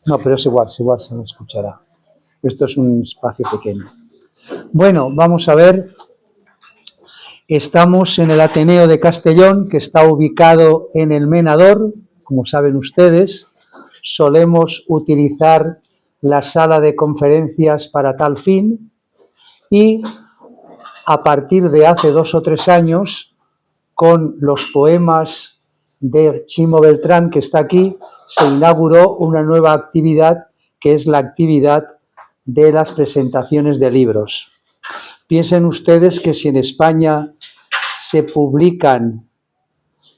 No, pero es igual se me escuchará. Esto es un espacio pequeño. Bueno, vamos a ver. Estamos en el Ateneo de Castellón, que está ubicado en el Menador, como saben ustedes. Solemos utilizar la sala de conferencias para tal fin y a partir de hace 2 o 3 años, con los poemas de Chimo Beltrán, que está aquí, se inauguró una nueva actividad, que es la actividad de las presentaciones de libros. Piensen ustedes que si en España se publican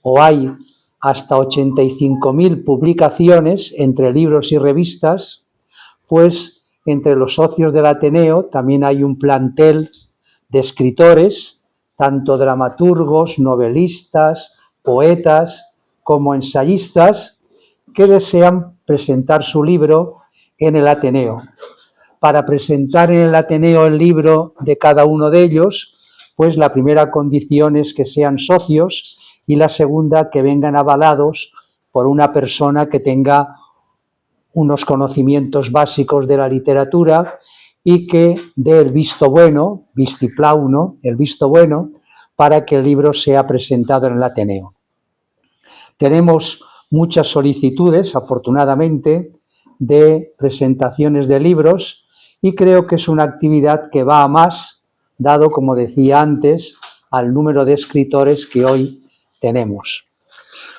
o hay hasta 85.000 publicaciones entre libros y revistas, pues entre los socios del Ateneo también hay un plantel de escritores, tanto dramaturgos, novelistas, poetas como ensayistas, que desean presentar su libro en el Ateneo. Para presentar en el Ateneo el libro de cada uno de ellos, pues la primera condición es que sean socios y la segunda que vengan avalados por una persona que tenga unos conocimientos básicos de la literatura y que dé el visto bueno, vistiplau, el visto bueno, para que el libro sea presentado en el Ateneo. Tenemos muchas solicitudes, afortunadamente, de presentaciones de libros y creo que es una actividad que va a más, dado, como decía antes, al número de escritores que hoy tenemos.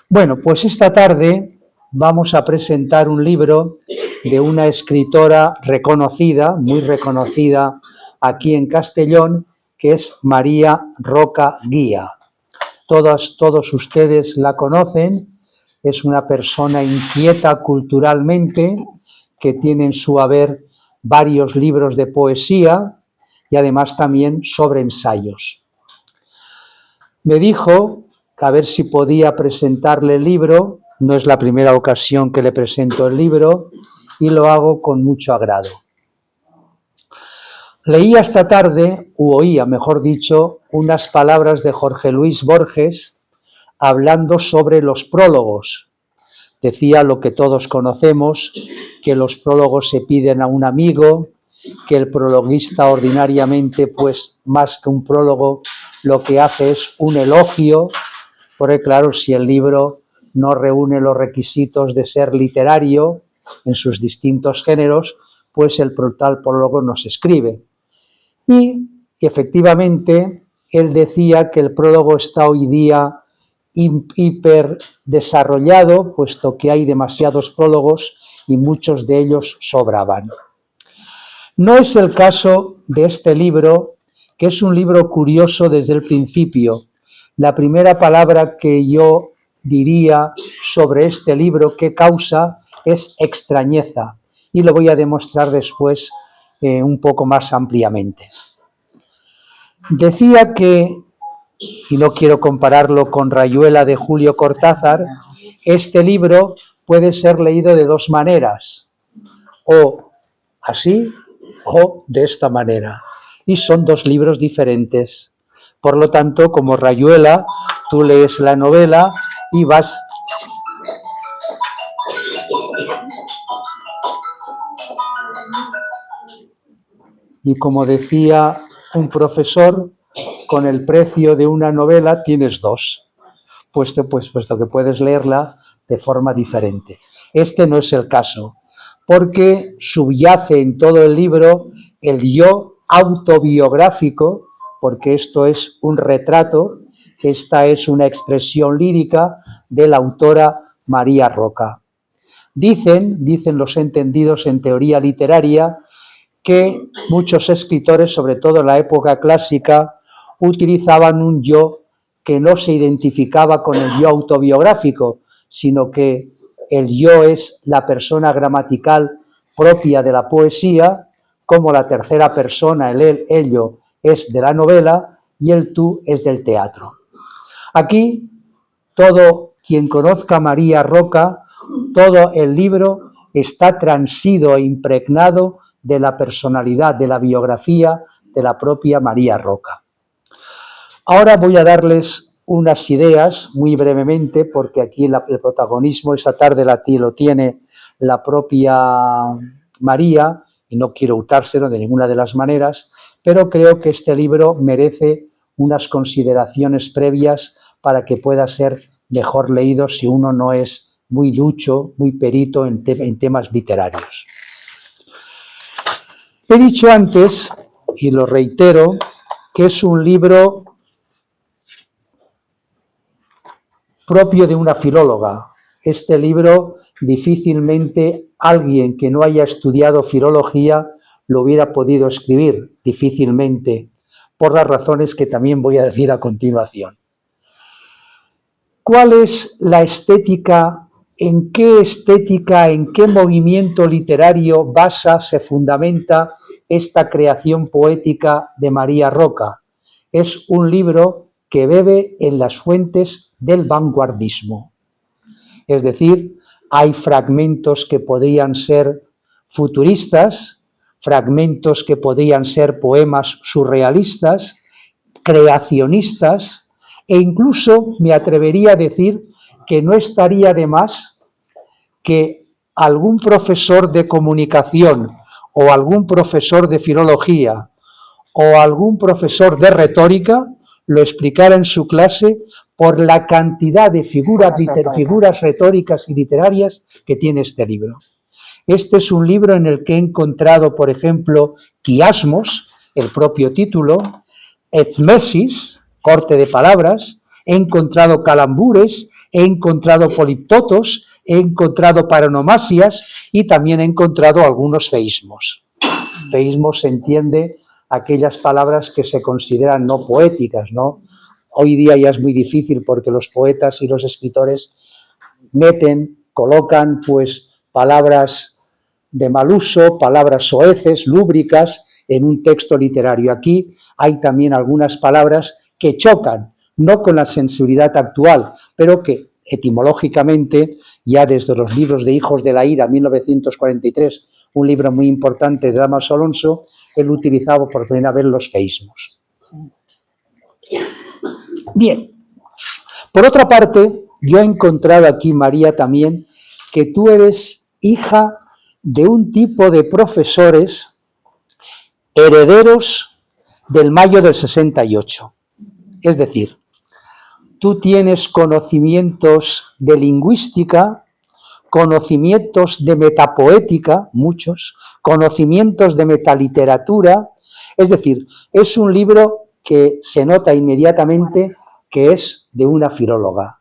Bueno, pues esta tarde vamos a presentar un libro de una escritora reconocida, muy reconocida aquí en Castellón, que es María Roca Guía. Todos ustedes la conocen, es una persona inquieta culturalmente, que tiene en su haber varios libros de poesía y además también sobre ensayos. Me dijo que a ver si podía presentarle el libro, no es la primera ocasión que le presento el libro y lo hago con mucho agrado. Leía esta tarde, u oía, mejor dicho, unas palabras de Jorge Luis Borges hablando sobre los prólogos. Decía lo que todos conocemos, que los prólogos se piden a un amigo, que el prologuista ordinariamente, pues más que un prólogo, lo que hace es un elogio, porque claro, si el libro no reúne los requisitos de ser literario en sus distintos géneros, pues el tal prólogo no se escribe. Y efectivamente, él decía que el prólogo está hoy día hiper desarrollado, puesto que hay demasiados prólogos y muchos de ellos sobraban. No es el caso de este libro, que es un libro curioso desde el principio. La primera palabra que yo diría sobre este libro que causa es extrañeza, y lo voy a demostrar después un poco más ampliamente. Decía que, y no quiero compararlo con Rayuela de Julio Cortázar, este libro puede ser leído de 2 maneras, o así o de esta manera, y son 2 libros diferentes. Por lo tanto, como Rayuela, tú lees la novela y vas y como decía un profesor, con el precio de una novela tienes 2, puesto que puedes leerla de forma diferente. Este no es el caso, porque subyace en todo el libro el yo autobiográfico, porque esto es un retrato, esta es una expresión lírica de la autora María Roca. Dicen los entendidos en teoría literaria, que muchos escritores, sobre todo en la época clásica, utilizaban un yo que no se identificaba con el yo autobiográfico, sino que el yo es la persona gramatical propia de la poesía, como la tercera persona, el él, ello, es de la novela y el tú es del teatro. Aquí, todo quien conozca a María Roca, todo el libro está transido e impregnado de la personalidad, de la biografía de la propia María Roca. Ahora voy a darles unas ideas muy brevemente, porque aquí el protagonismo esta tarde lo tiene la propia María, y no quiero hurtárselo de ninguna de las maneras, pero creo que este libro merece unas consideraciones previas para que pueda ser mejor leído si uno no es muy ducho, muy perito en temas literarios. He dicho antes, y lo reitero, que es un libro propio de una filóloga. Este libro difícilmente alguien que no haya estudiado filología lo hubiera podido escribir, difícilmente, por las razones que también voy a decir a continuación. ¿Cuál es la estética? ¿En qué movimiento literario se fundamenta esta creación poética de María Roca? Es un libro que bebe en las fuentes del vanguardismo. Es decir, hay fragmentos que podrían ser futuristas, fragmentos que podrían ser poemas surrealistas, creacionistas, e incluso me atrevería a decir que no estaría de más que algún profesor de comunicación o algún profesor de filología o algún profesor de retórica lo explicara en su clase por la cantidad de figuras retóricas y literarias que tiene este libro. Este es un libro en el que he encontrado, por ejemplo, quiasmos, el propio título, ezmesis, corte de palabras, he encontrado calambures, he encontrado poliptotos, he encontrado paronomasias y también he encontrado algunos feísmos. Feísmos se entiende aquellas palabras que se consideran no poéticas, ¿no? Hoy día ya es muy difícil porque los poetas y los escritores colocan pues palabras de mal uso, palabras soeces, lúbricas en un texto literario. Aquí hay también algunas palabras que chocan, no con la sensibilidad actual, pero que etimológicamente, ya desde los libros de Hijos de la Ira, 1943, un libro muy importante de Damaso Alonso, él utilizaba por primera vez los feísmos. Bien, por otra parte, yo he encontrado aquí, María, también, que tú eres hija de un tipo de profesores herederos del mayo del 68. Es decir, tú tienes conocimientos de lingüística, conocimientos de metapoética, muchos, conocimientos de metaliteratura, es decir, es un libro que se nota inmediatamente que es de una filóloga.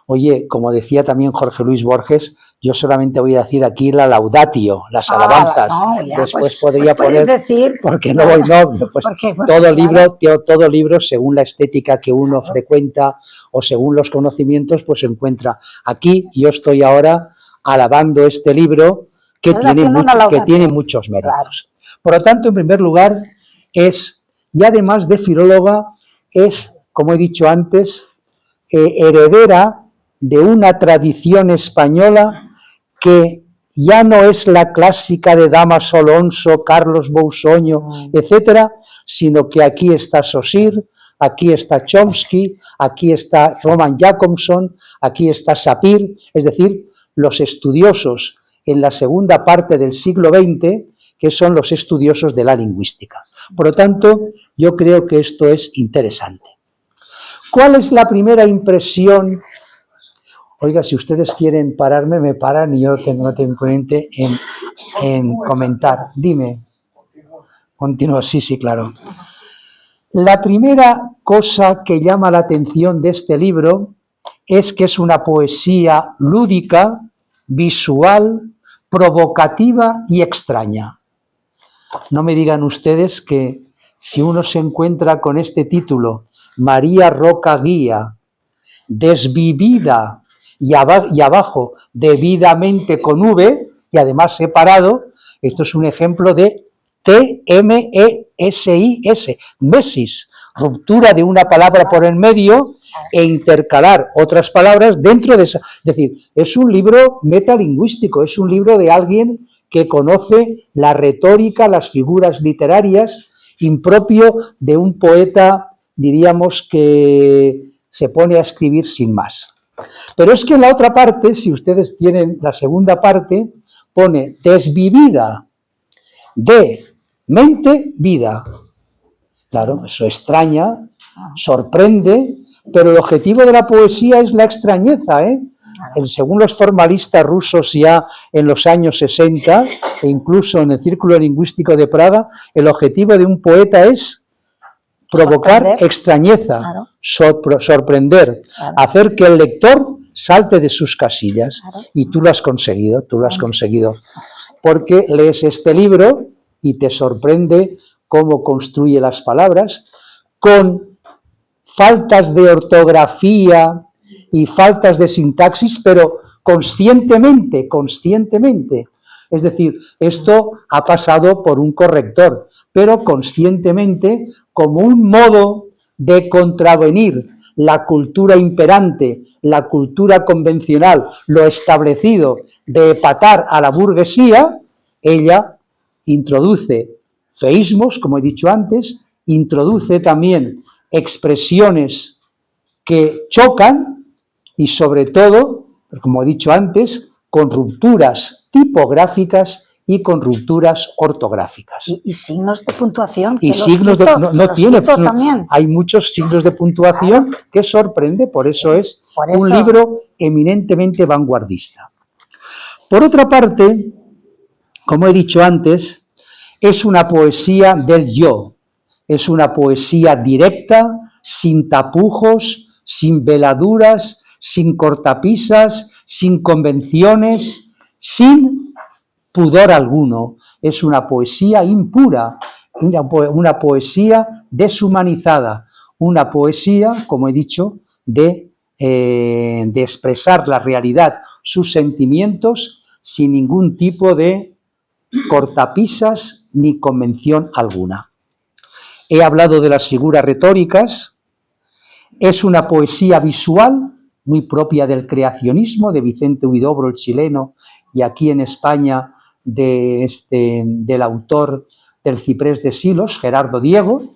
Oye, como decía también Jorge Luis Borges, yo solamente voy a decir aquí la laudatio, las alabanzas. No, ya, después podría poner, decir, porque no voy, no, pues todo libro, según la estética que uno frecuenta o según los conocimientos, pues se encuentra. Aquí yo estoy ahora alabando este libro que tiene muchos méritos. Claro. Por lo tanto, en primer lugar, y además de filóloga, es, como he dicho antes, heredera de una tradición española que ya no es la clásica de Damaso Alonso, Carlos Bousoño, etcétera, sino que aquí está Saussure, aquí está Chomsky, aquí está Roman Jakobson, aquí está Sapir, es decir, los estudiosos en la segunda parte del siglo XX, que son los estudiosos de la lingüística. Por lo tanto, yo creo que esto es interesante. ¿Cuál es la primera impresión? Oiga, si ustedes quieren pararme, me paran y yo no tengo inconveniente en comentar. Dime. Continúo, sí, claro. La primera cosa que llama la atención de este libro es que es una poesía lúdica, visual, provocativa y extraña. No me digan ustedes que si uno se encuentra con este título, María Roca Guía, desvivida, y abajo debidamente con V y además separado, esto es un ejemplo de T-M-E-S-I-S, mesis, ruptura de una palabra por el medio e intercalar otras palabras dentro de esa. Es decir, es un libro metalingüístico, es un libro de alguien que conoce la retórica, las figuras literarias, impropio de un poeta, diríamos que se pone a escribir sin más. Pero es que en la otra parte, si ustedes tienen la segunda parte, pone desvivida de mente vida. Claro, eso extraña, sorprende, pero el objetivo de la poesía es la extrañeza, ¿eh? Según los formalistas rusos ya en los años 60, e incluso en el Círculo Lingüístico de Praga, el objetivo de un poeta es provocar extrañeza, claro. Sorprender, claro. Hacer que el lector salte de sus casillas. Claro. Y tú lo has conseguido, porque lees este libro y te sorprende cómo construye las palabras, con faltas de ortografía y faltas de sintaxis, pero conscientemente. Es decir, esto ha pasado por un corrector, pero conscientemente, como un modo de contravenir la cultura imperante, la cultura convencional, lo establecido, de epatar a la burguesía, ella introduce feísmos, como he dicho antes, introduce también expresiones que chocan y sobre todo, como he dicho antes, con rupturas tipográficas y con rupturas ortográficas. Y signos de puntuación. Y signos no tiene, también. Hay muchos signos de puntuación, claro, que sorprende, por eso es un libro eminentemente vanguardista. Por otra parte, como he dicho antes, es una poesía del yo, es una poesía directa, sin tapujos, sin veladuras, sin cortapisas, sin convenciones, sin pudor alguno. Es una poesía impura, una poesía deshumanizada, una poesía, como he dicho, de expresar la realidad, sus sentimientos, sin ningún tipo de cortapisas ni convención alguna. He hablado de las figuras retóricas. Es una poesía visual muy propia del creacionismo de Vicente Huidobro, el chileno, y aquí en España del autor del Ciprés de Silos, Gerardo Diego,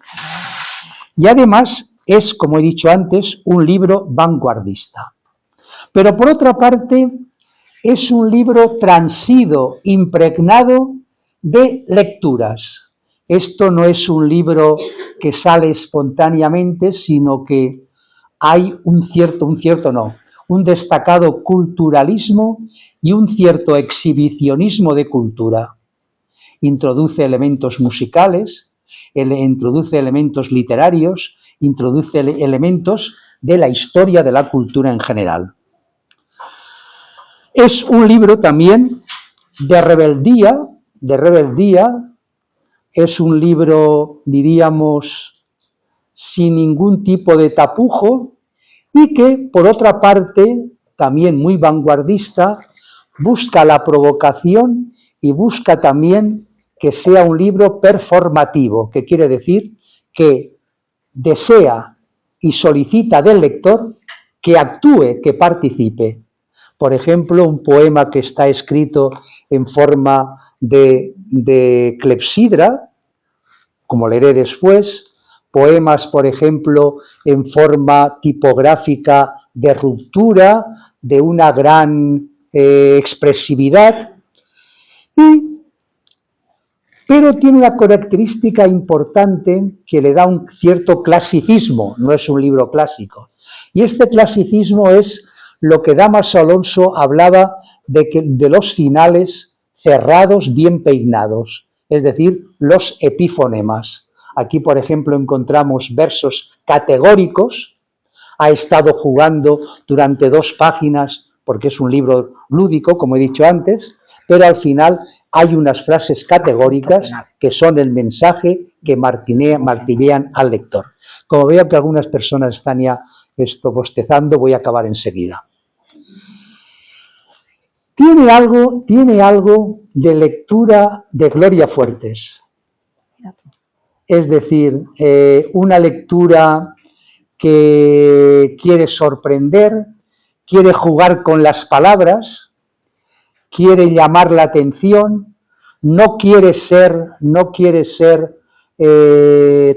y además es, como he dicho antes, un libro vanguardista. Pero por otra parte, es un libro transido, impregnado de lecturas. Esto no es un libro que sale espontáneamente, sino que hay un destacado culturalismo y un cierto exhibicionismo de cultura. Introduce elementos musicales, introduce elementos literarios, introduce elementos de la historia de la cultura en general. Es un libro también de rebeldía, es un libro, diríamos, sin ningún tipo de tapujo y que, por otra parte, también muy vanguardista, busca la provocación y busca también que sea un libro performativo, que quiere decir que desea y solicita del lector que actúe, que participe. Por ejemplo, un poema que está escrito en forma de clepsidra, como leeré después, poemas, por ejemplo, en forma tipográfica de ruptura, de una gran expresividad, pero tiene una característica importante que le da un cierto clasicismo, no es un libro clásico, y este clasicismo es lo que Dámaso Alonso hablaba de los finales cerrados, bien peinados, es decir, los epifonemas. Aquí, por ejemplo, encontramos versos categóricos. Ha estado jugando durante 2 páginas, porque es un libro lúdico, como he dicho antes, pero al final hay unas frases categóricas que son el mensaje que martillean al lector. Como veo que algunas personas están ya bostezando, voy a acabar enseguida. Tiene algo de lectura de Gloria Fuertes. Es decir, una lectura que quiere sorprender, quiere jugar con las palabras, quiere llamar la atención, no quiere ser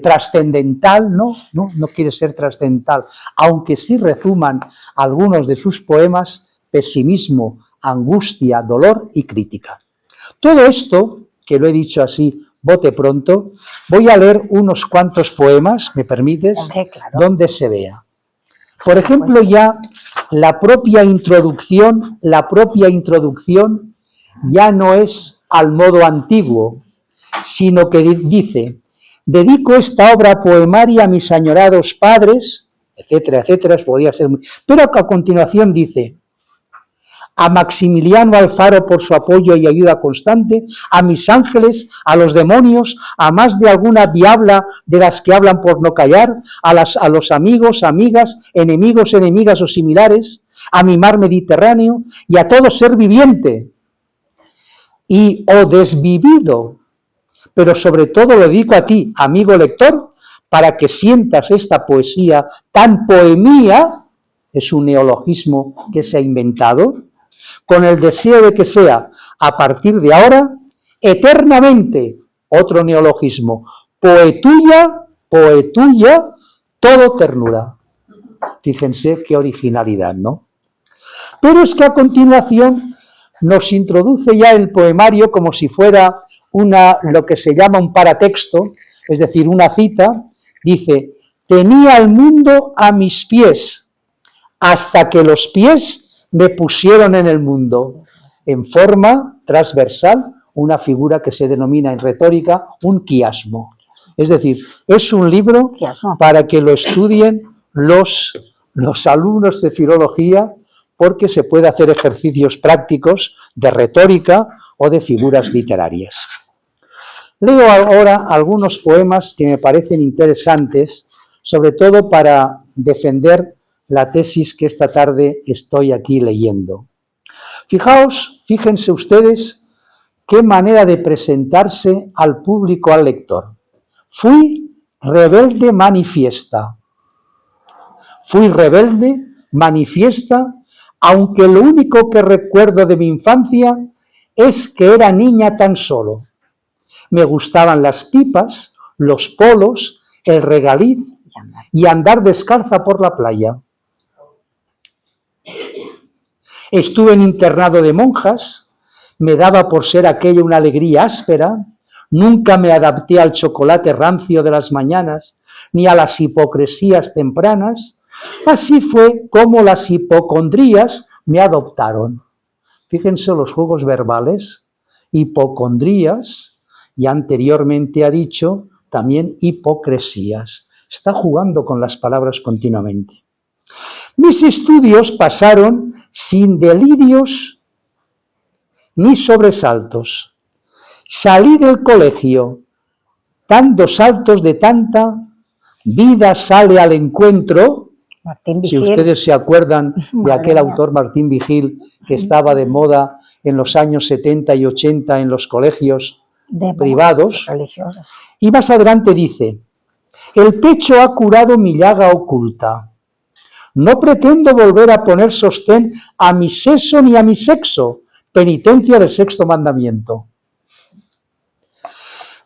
trascendental, ¿no? No quiere ser trascendental, aunque sí rezuman algunos de sus poemas pesimismo, angustia, dolor y crítica. Todo esto, que lo he dicho así, bote pronto, voy a leer unos cuantos poemas, ¿me permites? Hombre, claro. Donde se vea. Por ejemplo, ya la propia introducción ya no es al modo antiguo, sino que dice: dedico esta obra poemaria a mis añorados padres, etcétera, etcétera, podría ser muy... Pero a continuación dice: a Maximiliano Alfaro por su apoyo y ayuda constante, a mis ángeles, a los demonios, a más de alguna diabla de las que hablan por no callar, a los amigos, amigas, enemigos, enemigas o similares, a mi mar Mediterráneo y a todo ser viviente y o desvivido, pero sobre todo lo dedico a ti, amigo lector, para que sientas esta poesía tan poemía, es un neologismo que se ha inventado, con el deseo de que sea, a partir de ahora, eternamente, otro neologismo, poetuya, todo ternura. Fíjense qué originalidad, ¿no? Pero es que a continuación nos introduce ya el poemario como si fuera lo que se llama un paratexto, es decir, una cita. Dice: tenía el mundo a mis pies, hasta que los pies me pusieron en el mundo, en forma transversal, una figura que se denomina en retórica un quiasmo. Es decir, es un libro para que lo estudien los alumnos de filología, porque se puede hacer ejercicios prácticos de retórica o de figuras literarias. Leo ahora algunos poemas que me parecen interesantes, sobre todo para defender la tesis que esta tarde estoy aquí leyendo. Fíjense ustedes qué manera de presentarse al público, al lector. Fui rebelde manifiesta, aunque lo único que recuerdo de mi infancia es que era niña tan solo. Me gustaban las pipas, los polos, el regaliz y andar descalza por la playa. Estuve en internado de monjas, me daba por ser aquello una alegría áspera, nunca me adapté al chocolate rancio de las mañanas, ni a las hipocresías tempranas. Así fue como las hipocondrías me adoptaron. Fíjense los juegos verbales, hipocondrías, y anteriormente ha dicho también hipocresías. Está jugando con las palabras continuamente. Mis estudios pasaron sin delirios ni sobresaltos. Salí del colegio dando saltos de tanta vida sale al encuentro. Martín Vigil. Si ustedes se acuerdan de aquel autor Martín Vigil que estaba de moda en los años 70 y 80 en los colegios privados. Y más adelante dice: el pecho ha curado mi llaga oculta. No pretendo volver a poner sostén a mi seso ni a mi sexo, penitencia del sexto mandamiento.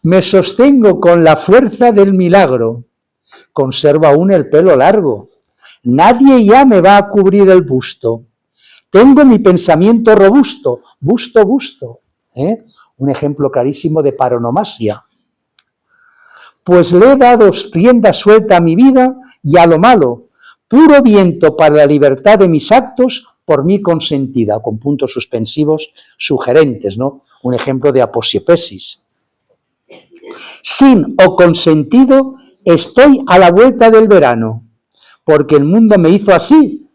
Me sostengo con la fuerza del milagro, conservo aún el pelo largo, nadie ya me va a cubrir el busto. Tengo mi pensamiento robusto, busto, un ejemplo clarísimo de paronomasia. Pues le he dado rienda suelta a mi vida y a lo malo, puro viento para la libertad de mis actos, por mí consentida, con puntos suspensivos sugerentes, ¿no? Un ejemplo de aposiopesis. Sin o consentido estoy a la vuelta del verano, porque el mundo me hizo así.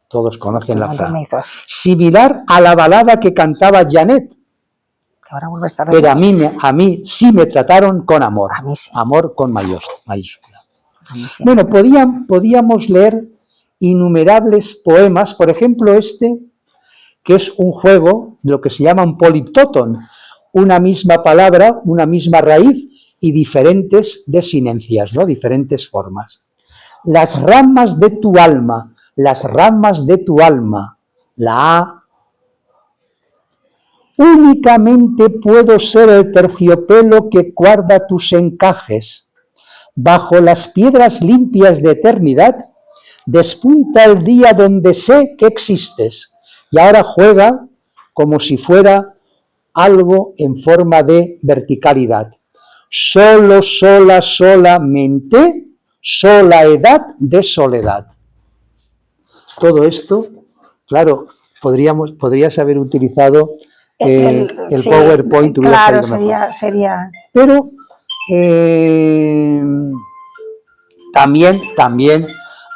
Todos conocen la frase. Similar a la balada que cantaba Janet. Pero a mí sí me trataron con amor. A mí sí. Amor con mayúscula. Sí. Bueno, podíamos leer innumerables poemas, por ejemplo este, que es un juego, lo que se llama un poliptóton, una misma palabra, una misma raíz y diferentes desinencias, ¿no? Diferentes formas. Las ramas de tu alma, la A, Únicamente puedo ser el terciopelo que guarda tus encajes. Bajo las piedras limpias de eternidad, despunta el día donde sé que existes. Y ahora juega como si fuera algo en forma de verticalidad. Solo, sola, solamente, sola edad de soledad. Todo esto, claro, podrías haber utilizado el sí, PowerPoint. Claro, sería... Pero también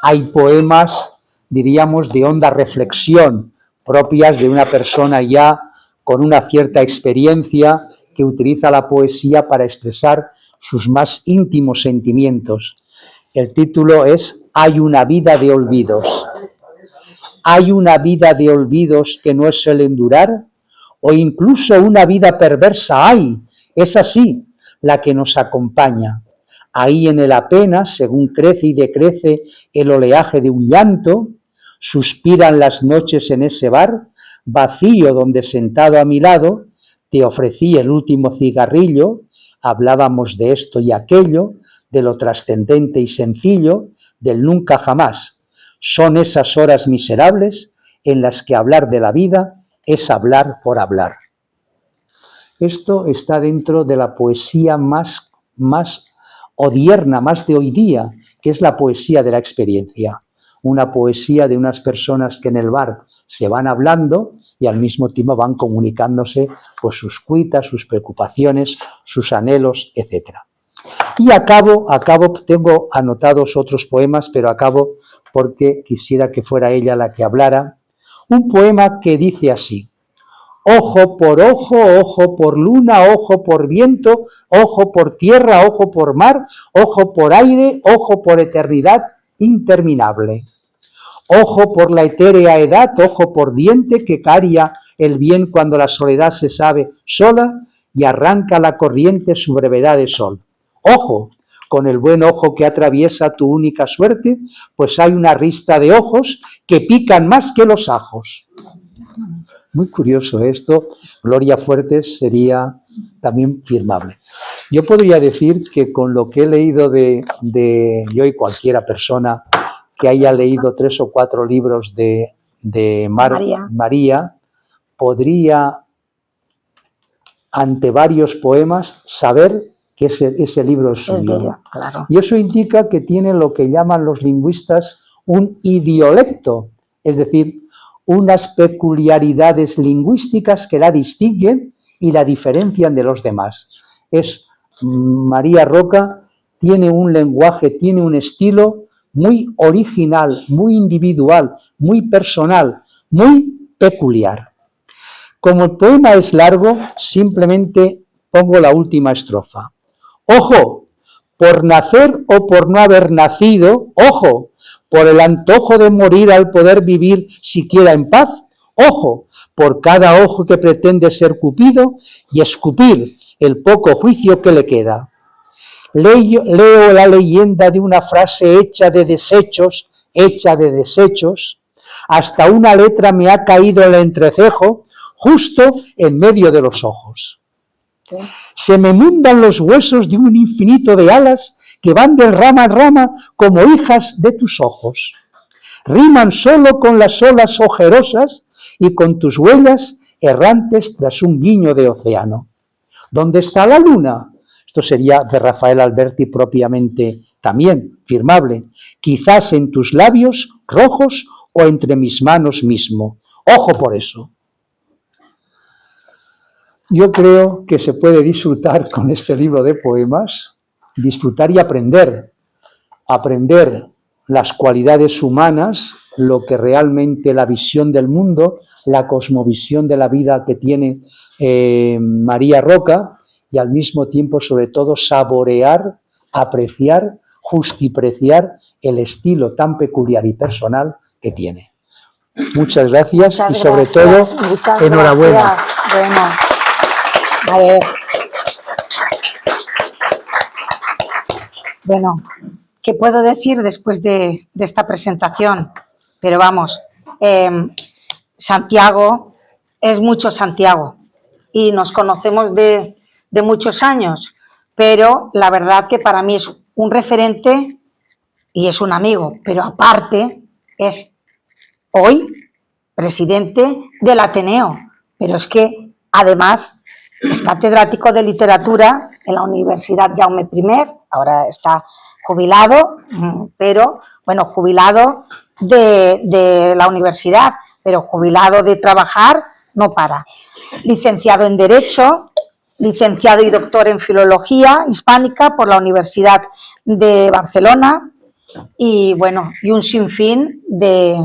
hay poemas, diríamos, de honda reflexión, propias de una persona ya con una cierta experiencia que utiliza la poesía para expresar sus más íntimos sentimientos. El título es Hay una vida de olvidos. Hay una vida de olvidos que no es el endurar, o incluso una vida perversa hay, es así, la que nos acompaña. Ahí en el apenas, según crece y decrece el oleaje de un llanto, suspiran las noches en ese bar, vacío donde sentado a mi lado, te ofrecí el último cigarrillo, hablábamos de esto y aquello, de lo trascendente y sencillo, del nunca jamás. Son esas horas miserables en las que hablar de la vida es hablar por hablar. Esto está dentro de la poesía más odierna, más de hoy día, que es la poesía de la experiencia. Una poesía de unas personas que en el bar se van hablando y al mismo tiempo van comunicándose pues, sus cuitas, sus preocupaciones, sus anhelos, etc. Y acabo, tengo anotados otros poemas, pero acabo porque quisiera que fuera ella la que hablara. Un poema que dice así: ojo por luna, ojo por viento, ojo por tierra, ojo por mar, ojo por aire, ojo por eternidad interminable. Ojo por la etérea edad, ojo por diente que caria el bien cuando la soledad se sabe sola y arranca la corriente su brevedad de sol. Ojo, con el buen ojo que atraviesa tu única suerte, pues hay una rista de ojos que pican más que los ajos. Muy curioso esto. Gloria Fuertes sería también firmable. Yo podría decir que con lo que he leído de yo y cualquiera persona que haya leído 3 o 4 libros de María, podría, ante varios poemas, saber que ese libro es suyo. de ella, claro. Y eso indica que tiene lo que llaman los lingüistas un idiolecto, es decir, unas peculiaridades lingüísticas que la distinguen y la diferencian de los demás. María Roca tiene un lenguaje, tiene un estilo muy original, muy individual, muy personal, muy peculiar. Como el poema es largo, simplemente pongo la última estrofa. Ojo, por nacer o por no haber nacido, ojo, por el antojo de morir al poder vivir siquiera en paz, ojo, por cada ojo que pretende ser Cupido y escupir el poco juicio que le queda. Leo la leyenda de una frase hecha de desechos, hasta una letra me ha caído el entrecejo, justo en medio de los ojos. Se me mundan los huesos de un infinito de alas que van de rama en rama como hijas de tus ojos. Riman solo con las olas ojerosas y con tus huellas errantes tras un guiño de océano. ¿Dónde está la luna? Esto sería de Rafael Alberti propiamente también firmable. Quizás en tus labios rojos o entre mis manos mismo. Ojo por eso. Yo creo que se puede disfrutar con este libro de poemas, disfrutar y aprender las cualidades humanas, lo que realmente la visión del mundo, la cosmovisión de la vida que tiene María Roca, y al mismo tiempo, sobre todo, saborear, apreciar, justipreciar el estilo tan peculiar y personal que tiene. Muchas gracias y sobre todo, enhorabuena. Bueno, a ver. Bueno, ¿qué puedo decir después de esta presentación? Pero vamos, Santiago es mucho Santiago. y nos conocemos de muchos años, pero la verdad que para mí es un referente y es un amigo, pero aparte es hoy presidente del Ateneo, pero es que además es catedrático de literatura en la Universidad Jaume I, ahora está jubilado, pero bueno, jubilado de la universidad, pero jubilado de trabajar no para. Licenciado en Derecho, licenciado y doctor en Filología Hispánica por la Universidad de Barcelona y bueno, y un sinfín de...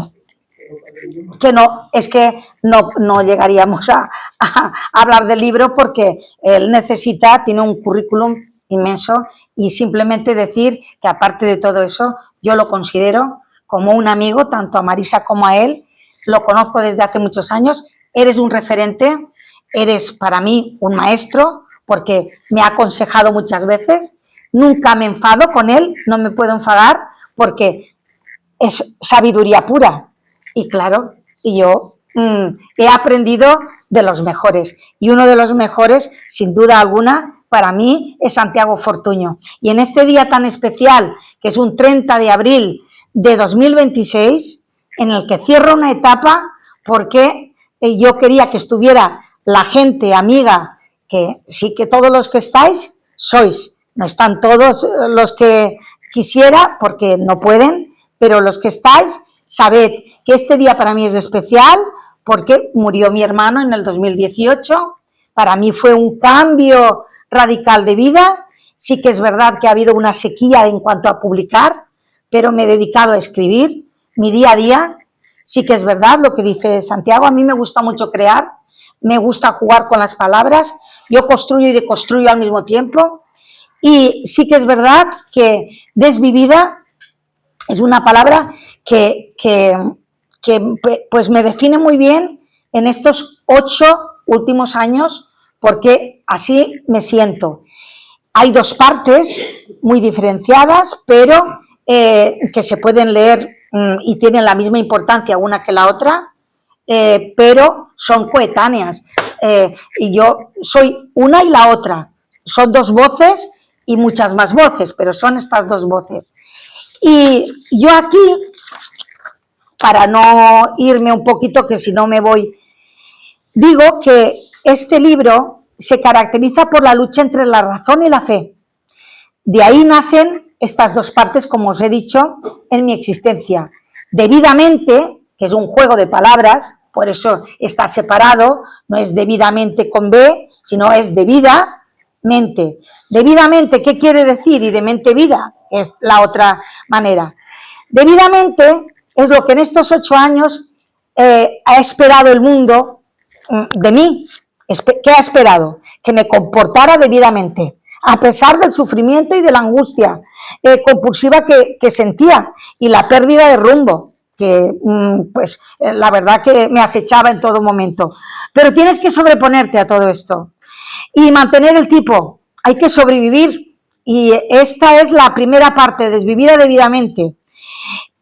que no, es que no llegaríamos a hablar del libro porque él tiene un currículum inmenso y simplemente decir que aparte de todo eso, yo lo considero como un amigo, tanto a Marisa como a él, lo conozco desde hace muchos años, eres un referente, eres para mí un maestro porque me ha aconsejado muchas veces, nunca me enfado con él, no me puedo enfadar porque es sabiduría pura. Y claro, y yo he aprendido de los mejores. Y uno de los mejores, sin duda alguna, para mí es Santiago Fortuño. Y en este día tan especial, que es un 30 de abril de 2026, en el que cierro una etapa porque yo quería que estuviera la gente amiga, que sí que todos los que estáis sois. No están todos los que quisiera porque no pueden, pero los que estáis, sabed que este día para mí es especial porque murió mi hermano en el 2018, para mí fue un cambio radical de vida, sí que es verdad que ha habido una sequía en cuanto a publicar, pero me he dedicado a escribir mi día a día, sí que es verdad lo que dice Santiago, a mí me gusta mucho crear, me gusta jugar con las palabras, yo construyo y deconstruyo al mismo tiempo, y sí que es verdad que desvivida es una palabra que pues me define muy bien en estos 8 últimos años porque así me siento. Hay dos partes muy diferenciadas, pero que se pueden leer y tienen la misma importancia una que la otra, pero son coetáneas. Y yo soy una y la otra. Son dos voces y muchas más voces, pero son estas dos voces. Y yo aquí, para no irme un poquito, que si no me voy, digo que este libro se caracteriza por la lucha entre la razón y la fe. De ahí nacen estas dos partes, como os he dicho, en mi existencia. Debidamente, que es un juego de palabras, por eso está separado, no es debidamente con B, sino es debidamente. Debidamente, ¿qué quiere decir? Y de mente vida, es la otra manera. Debidamente es lo que en estos 8 años ha esperado el mundo de mí. ¿Qué ha esperado? Que me comportara debidamente, a pesar del sufrimiento y de la angustia compulsiva que sentía y la pérdida de rumbo, que pues la verdad que me acechaba en todo momento. Pero tienes que sobreponerte a todo esto y mantener el tipo. Hay que sobrevivir y esta es la primera parte, desvivida debidamente.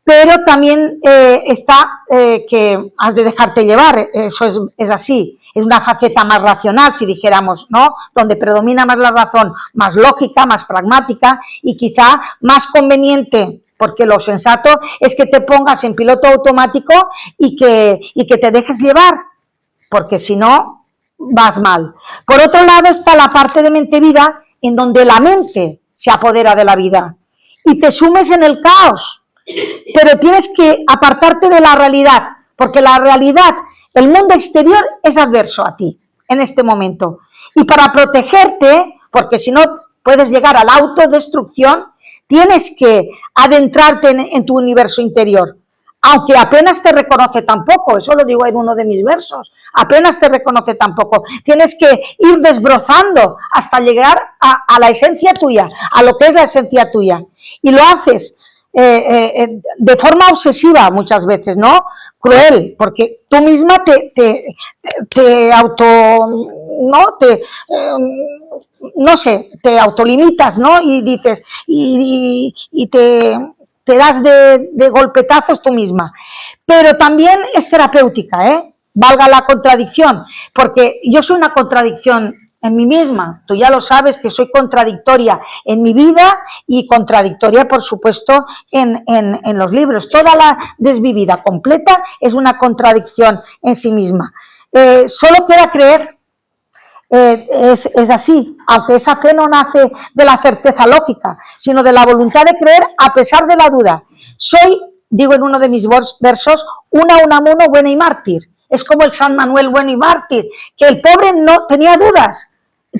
Pero también está que has de dejarte llevar, eso es así, es una faceta más racional, si dijéramos, ¿no? Donde predomina más la razón, más lógica, más pragmática y quizá más conveniente, porque lo sensato es que te pongas en piloto automático y que te dejes llevar, porque si no, vas mal. Por otro lado está la parte de mente-vida, en donde la mente se apodera de la vida y te sumes en el caos. Pero tienes que apartarte de la realidad, porque la realidad, el mundo exterior es adverso a ti en este momento. Y para protegerte, porque si no puedes llegar a la autodestrucción, tienes que adentrarte en tu universo interior. Aunque apenas te reconoce tampoco, eso lo digo en uno de mis versos, apenas te reconoce tampoco. Tienes que ir desbrozando hasta llegar a la esencia tuya, a lo que es la esencia tuya. Y lo haces de forma obsesiva muchas veces, ¿no? Cruel, porque tú misma te autolimitas, ¿no? Y dices, y te das de golpetazos tú misma. Pero también es terapéutica, ¿eh? valga la contradicción, porque yo soy una contradicción en mí misma, tú ya lo sabes que soy contradictoria en mi vida y contradictoria, por supuesto, en los libros. Toda la desvivida completa es una contradicción en sí misma. Solo queda creer, es así, aunque esa fe no nace de la certeza lógica, sino de la voluntad de creer a pesar de la duda. Soy, digo en uno de mis versos, una Unamuno buena y mártir. Es como el San Manuel bueno y mártir, que el pobre no tenía dudas.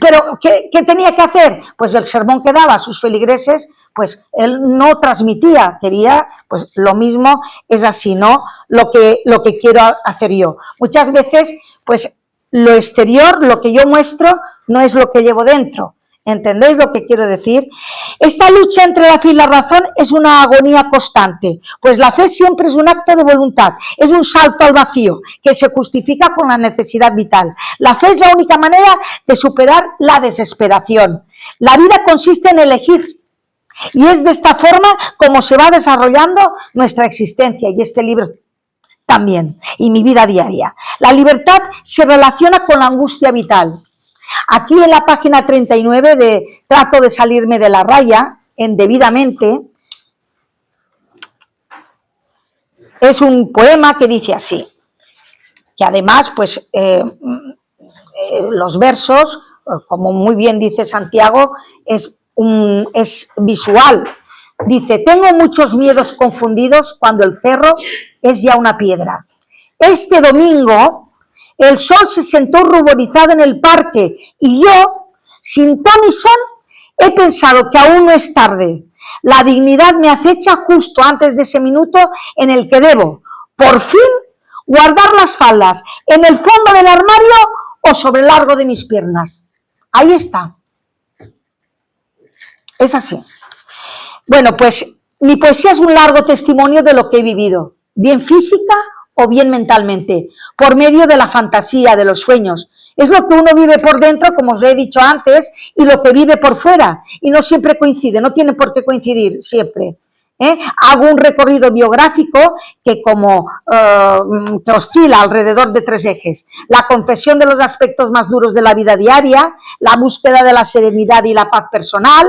Pero, ¿qué tenía que hacer? Pues el sermón que daba a sus feligreses, pues él no transmitía, quería, pues lo mismo es así, ¿no? Lo que quiero hacer yo. Muchas veces, pues lo exterior, lo que yo muestro, no es lo que llevo dentro. ¿Entendéis lo que quiero decir? Esta lucha entre la fe y la razón es una agonía constante, pues la fe siempre es un acto de voluntad, es un salto al vacío que se justifica con la necesidad vital. La fe es la única manera de superar la desesperación. La vida consiste en elegir y es de esta forma como se va desarrollando nuestra existencia y este libro también, y mi vida diaria. La libertad se relaciona con la angustia vital. Aquí en la página 39 de Trato de salirme de la raya, en Debidamente, es un poema que dice así, que además, pues, los versos, como muy bien dice Santiago, es visual. Dice, tengo muchos miedos confundidos cuando el cerro es ya una piedra. Este domingo el sol se sentó ruborizado en el parque y yo, sin ton ni son, he pensado que aún no es tarde. La dignidad me acecha justo antes de ese minuto en el que debo, por fin, guardar las faldas en el fondo del armario o sobre el largo de mis piernas. Ahí está. Es así. Bueno, pues mi poesía es un largo testimonio de lo que he vivido, bien física o bien mentalmente, por medio de la fantasía, de los sueños. Es lo que uno vive por dentro, como os he dicho antes, y lo que vive por fuera, y no siempre coincide, no tiene por qué coincidir siempre. Hago un recorrido biográfico que que oscila alrededor de 3 ejes: la confesión de los aspectos más duros de la vida diaria, la búsqueda de la serenidad y la paz personal,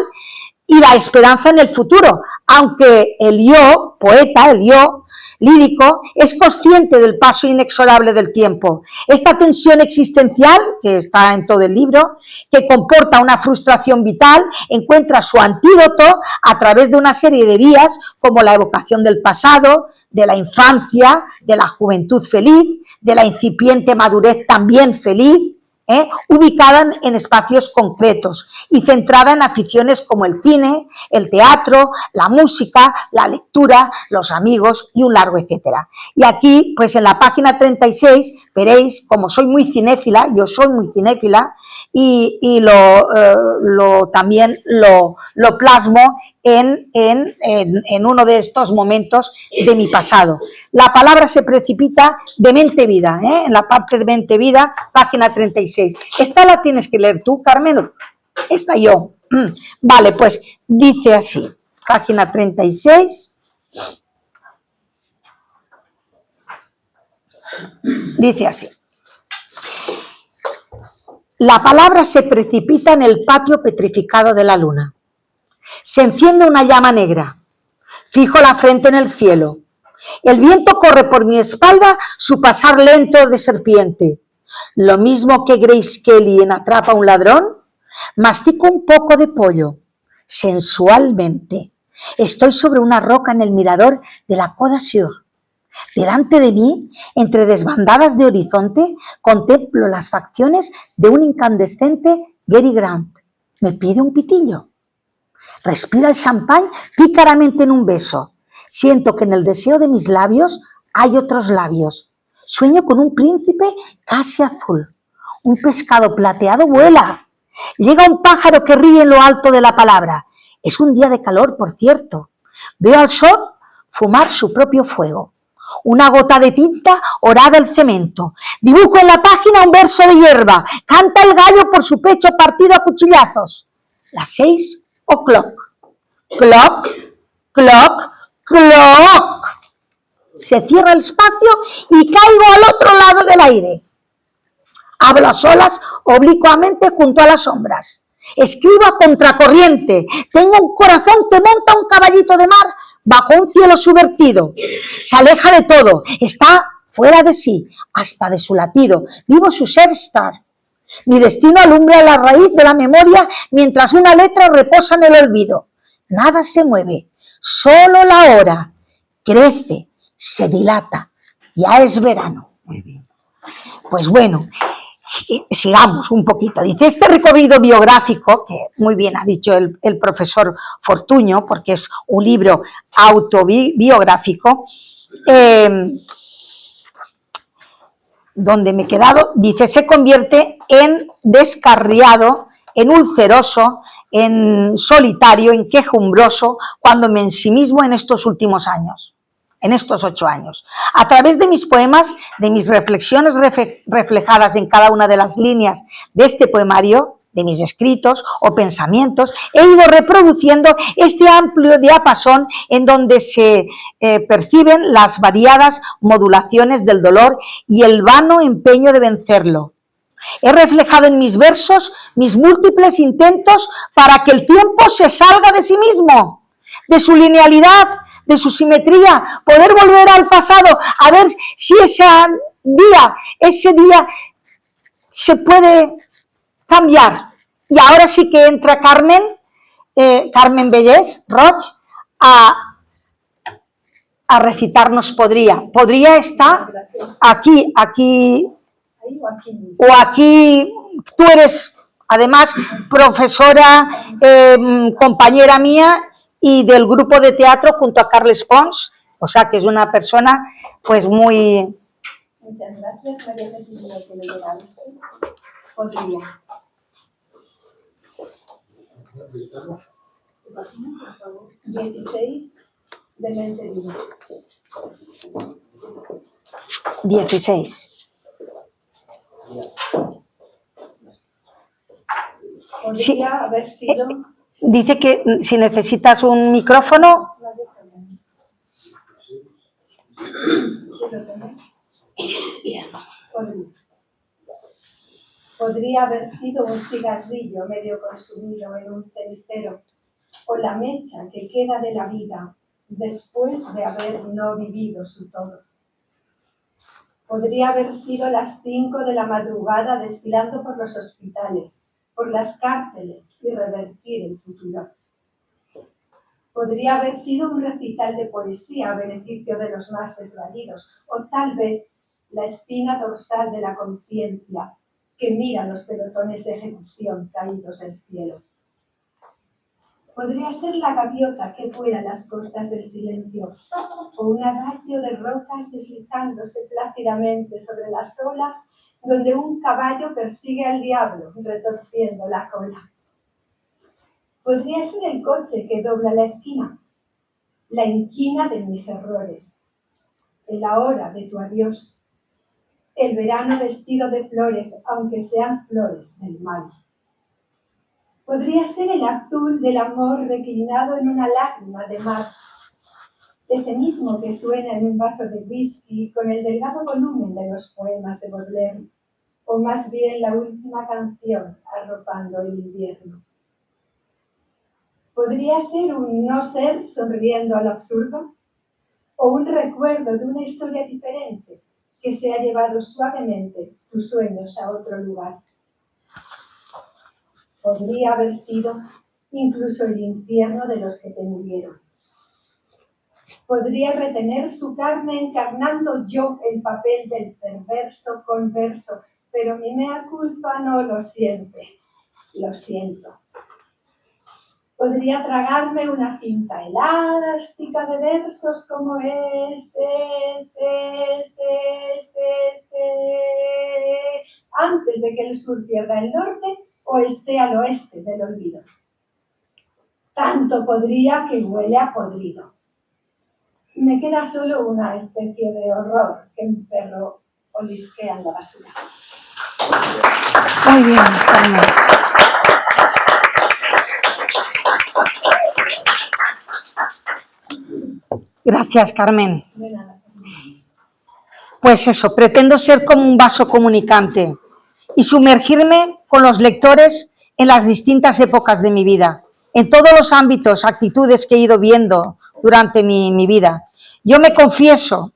y la esperanza en el futuro, aunque el yo, poeta, el yo lírico, es consciente del paso inexorable del tiempo. Esta tensión existencial, que está en todo el libro, que comporta una frustración vital, encuentra su antídoto a través de una serie de vías como la evocación del pasado, de la infancia, de la juventud feliz, de la incipiente madurez también feliz, ubicada en espacios concretos y centrada en aficiones como el cine, el teatro, la música, la lectura, los amigos y un largo etcétera. Y aquí, pues en la página 36, veréis, como soy muy cinéfila, yo soy muy cinéfila, y también lo plasmo en uno de estos momentos de mi pasado. La palabra se precipita de mente-vida, en la parte de mente-vida, página 36. Esta la tienes que leer tú, Carmen. Esta yo. Vale, pues dice así, página 36. Dice así. La palabra se precipita en el patio petrificado de la luna. Se enciende una llama negra. Fijo la frente en el cielo. El viento corre por mi espalda su pasar lento de serpiente. Lo mismo que Grace Kelly en Atrapa a un ladrón, mastico un poco de pollo, sensualmente. Estoy sobre una roca en el mirador de la Côte d'Azur. Delante de mí, entre desbandadas de horizonte, contemplo las facciones de un incandescente Cary Grant. Me pide un pitillo. Respira el champán pícaramente en un beso. Siento que en el deseo de mis labios hay otros labios. Sueño con un príncipe casi azul. Un pescado plateado vuela. Llega un pájaro que ríe en lo alto de la palabra. Es un día de calor, por cierto. Veo al sol fumar su propio fuego. Una gota de tinta horada el cemento. Dibujo en la página un verso de hierba. Canta el gallo por su pecho partido a cuchillazos. Las 6 o'clock. Clock, clock, clock. Se cierra el espacio y caigo al otro lado del aire. Hablo a solas, oblicuamente junto a las sombras. Escribo a contracorriente. Tengo un corazón que monta un caballito de mar bajo un cielo subvertido. Se aleja de todo. Está fuera de sí, hasta de su latido. Vivo su Star. Mi destino alumbra la raíz de la memoria mientras una letra reposa en el olvido. Nada se mueve, solo la hora crece, se dilata. Ya es verano. Muy bien. Pues bueno, sigamos un poquito. Dice, este recorrido biográfico, que muy bien ha dicho el profesor Fortuño, porque es un libro autobiográfico, donde me he quedado, dice, se convierte en descarriado, en ulceroso, en solitario, en quejumbroso, cuando me ensimismo en estos últimos años, en estos 8 años. A través de mis poemas, de mis reflexiones reflejadas en cada una de las líneas de este poemario, de mis escritos o pensamientos, he ido reproduciendo este amplio diapasón en donde se perciben las variadas modulaciones del dolor y el vano empeño de vencerlo. He reflejado en mis versos mis múltiples intentos para que el tiempo se salga de sí mismo, de su linealidad, de su simetría, poder volver al pasado, a ver si ese día se puede cambiar. Y ahora sí que entra Carmen Bellés Roig, a recitarnos Podría estar aquí o aquí. Tú eres además profesora, compañera mía y del grupo de teatro junto a Carles Pons, o sea que es una persona pues muy... Muchas gracias, María Cecilia, que me llegaste. Podría. 16 de mente viva. 16. Podría Sí. haber sido... Dice que si necesitas un micrófono... Podría haber sido un cigarrillo medio consumido en un cenicero, o la mecha que queda de la vida después de haber no vivido su todo. Podría haber sido las 5 de la madrugada desfilando por los hospitales, por las cárceles y revertir el futuro. Podría haber sido un recital de poesía a beneficio de los más desvalidos, o tal vez la espina dorsal de la conciencia que mira los pelotones de ejecución caídos del cielo. Podría ser la gaviota que vuela las costas del silencio, o un adagio de rocas deslizándose plácidamente sobre las olas donde un caballo persigue al diablo retorciendo la cola. Podría ser el coche que dobla la esquina, la inquina de mis errores, el ahora de tu adiós, el verano vestido de flores, aunque sean flores del mal. Podría ser el azul del amor reclinado en una lágrima de mar, ese mismo que suena en un vaso de whisky con el delgado volumen de los poemas de Baudelaire, o más bien la última canción arropando el invierno. Podría ser un no ser sonriendo al absurdo, o un recuerdo de una historia diferente que se ha llevado suavemente tus sueños a otro lugar. Podría haber sido incluso el infierno de los que te murieron. Podría retener su carne encarnando yo el papel del perverso converso, pero mi mea culpa no lo siente, lo siento. Podría tragarme una cinta elástica de versos como antes de que el sur pierda el norte o esté al oeste del olvido. Tanto podría que huele a podrido. Me queda solo una especie de horror que un perro olisquea en la basura. Muy bien, Carmen. Gracias, Carmen. De nada. Pues eso, pretendo ser como un vaso comunicante y sumergirme con los lectores en las distintas épocas de mi vida, en todos los ámbitos, actitudes que he ido viendo durante mi vida. Yo me confieso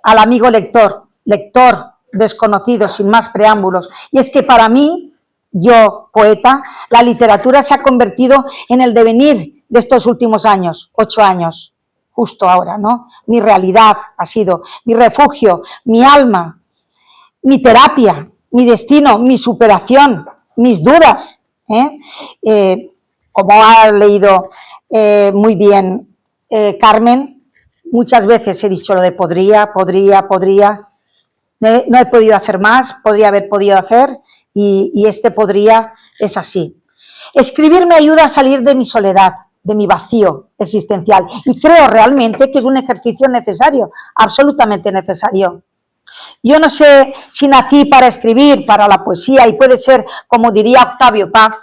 al amigo lector desconocido, sin más preámbulos, y es que para mí, yo, poeta, la literatura se ha convertido en el devenir de estos últimos años, 8 años, justo ahora, ¿no? Mi realidad ha sido mi refugio, mi alma, mi terapia, mi destino, mi superación, mis dudas, como ha leído muy bien Carmen, muchas veces he dicho lo de podría, no he podido hacer más, podría haber podido hacer, y este podría es así. Escribir me ayuda a salir de mi soledad, de mi vacío existencial, y creo realmente que es un ejercicio necesario, absolutamente necesario. Yo no sé si nací para escribir, para la poesía, y puede ser, como diría Octavio Paz,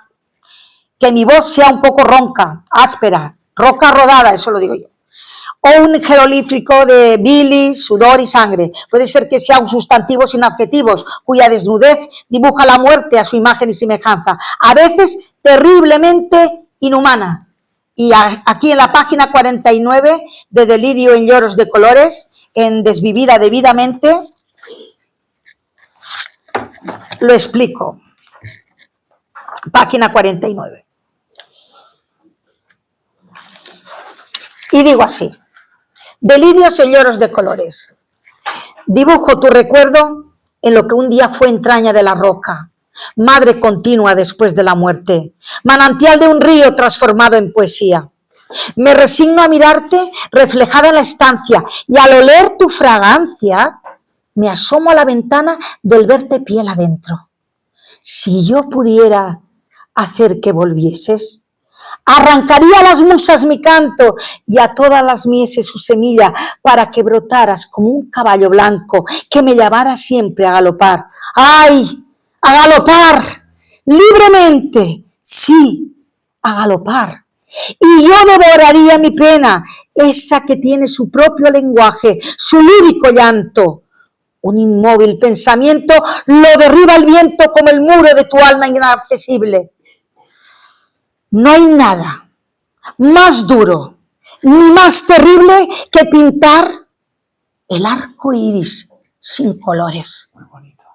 que mi voz sea un poco ronca, áspera, roca rodada, eso lo digo yo, o un jeroglífico de bilis, sudor y sangre. Puede ser que sea un sustantivo sin adjetivos, cuya desnudez dibuja la muerte a su imagen y semejanza, a veces terriblemente inhumana. Y aquí en la página 49 de Delirio en lloros de colores, en Desvivida debidamente, lo explico. Página 49. Y digo así: delirios en lloros de colores. Dibujo tu recuerdo en lo que un día fue entraña de la roca, madre continua después de la muerte, manantial de un río transformado en poesía. Me resigno a mirarte reflejada en la estancia, y al oler tu fragancia me asomo a la ventana del verte piel adentro. Si yo pudiera hacer que volvieses, arrancaría a las musas mi canto y a todas las mieses su semilla, para que brotaras como un caballo blanco que me llevara siempre a galopar. ¡Ay! ¡A galopar! Libremente, sí, a galopar. Y yo devoraría mi pena, esa que tiene su propio lenguaje, su lúdico llanto. Un inmóvil pensamiento lo derriba el viento como el muro de tu alma inaccesible. No hay nada más duro ni más terrible que pintar el arco iris sin colores. Muy bonito.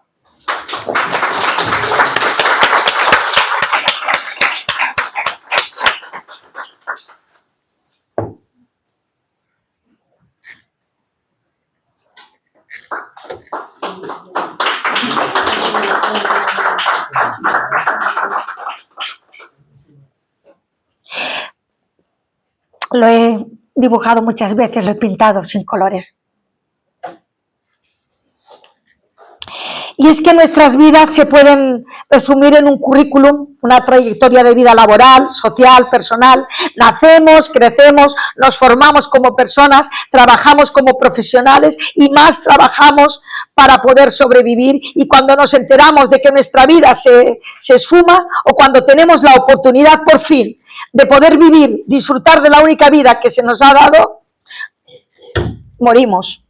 Lo he dibujado muchas veces, lo he pintado sin colores. Y es que nuestras vidas se pueden resumir en un currículum, una trayectoria de vida laboral, social, personal. Nacemos, crecemos, nos formamos como personas, trabajamos como profesionales y más trabajamos para poder sobrevivir. Y cuando nos enteramos de que nuestra vida se esfuma, o cuando tenemos la oportunidad por fin de poder vivir, disfrutar de la única vida que se nos ha dado, morimos.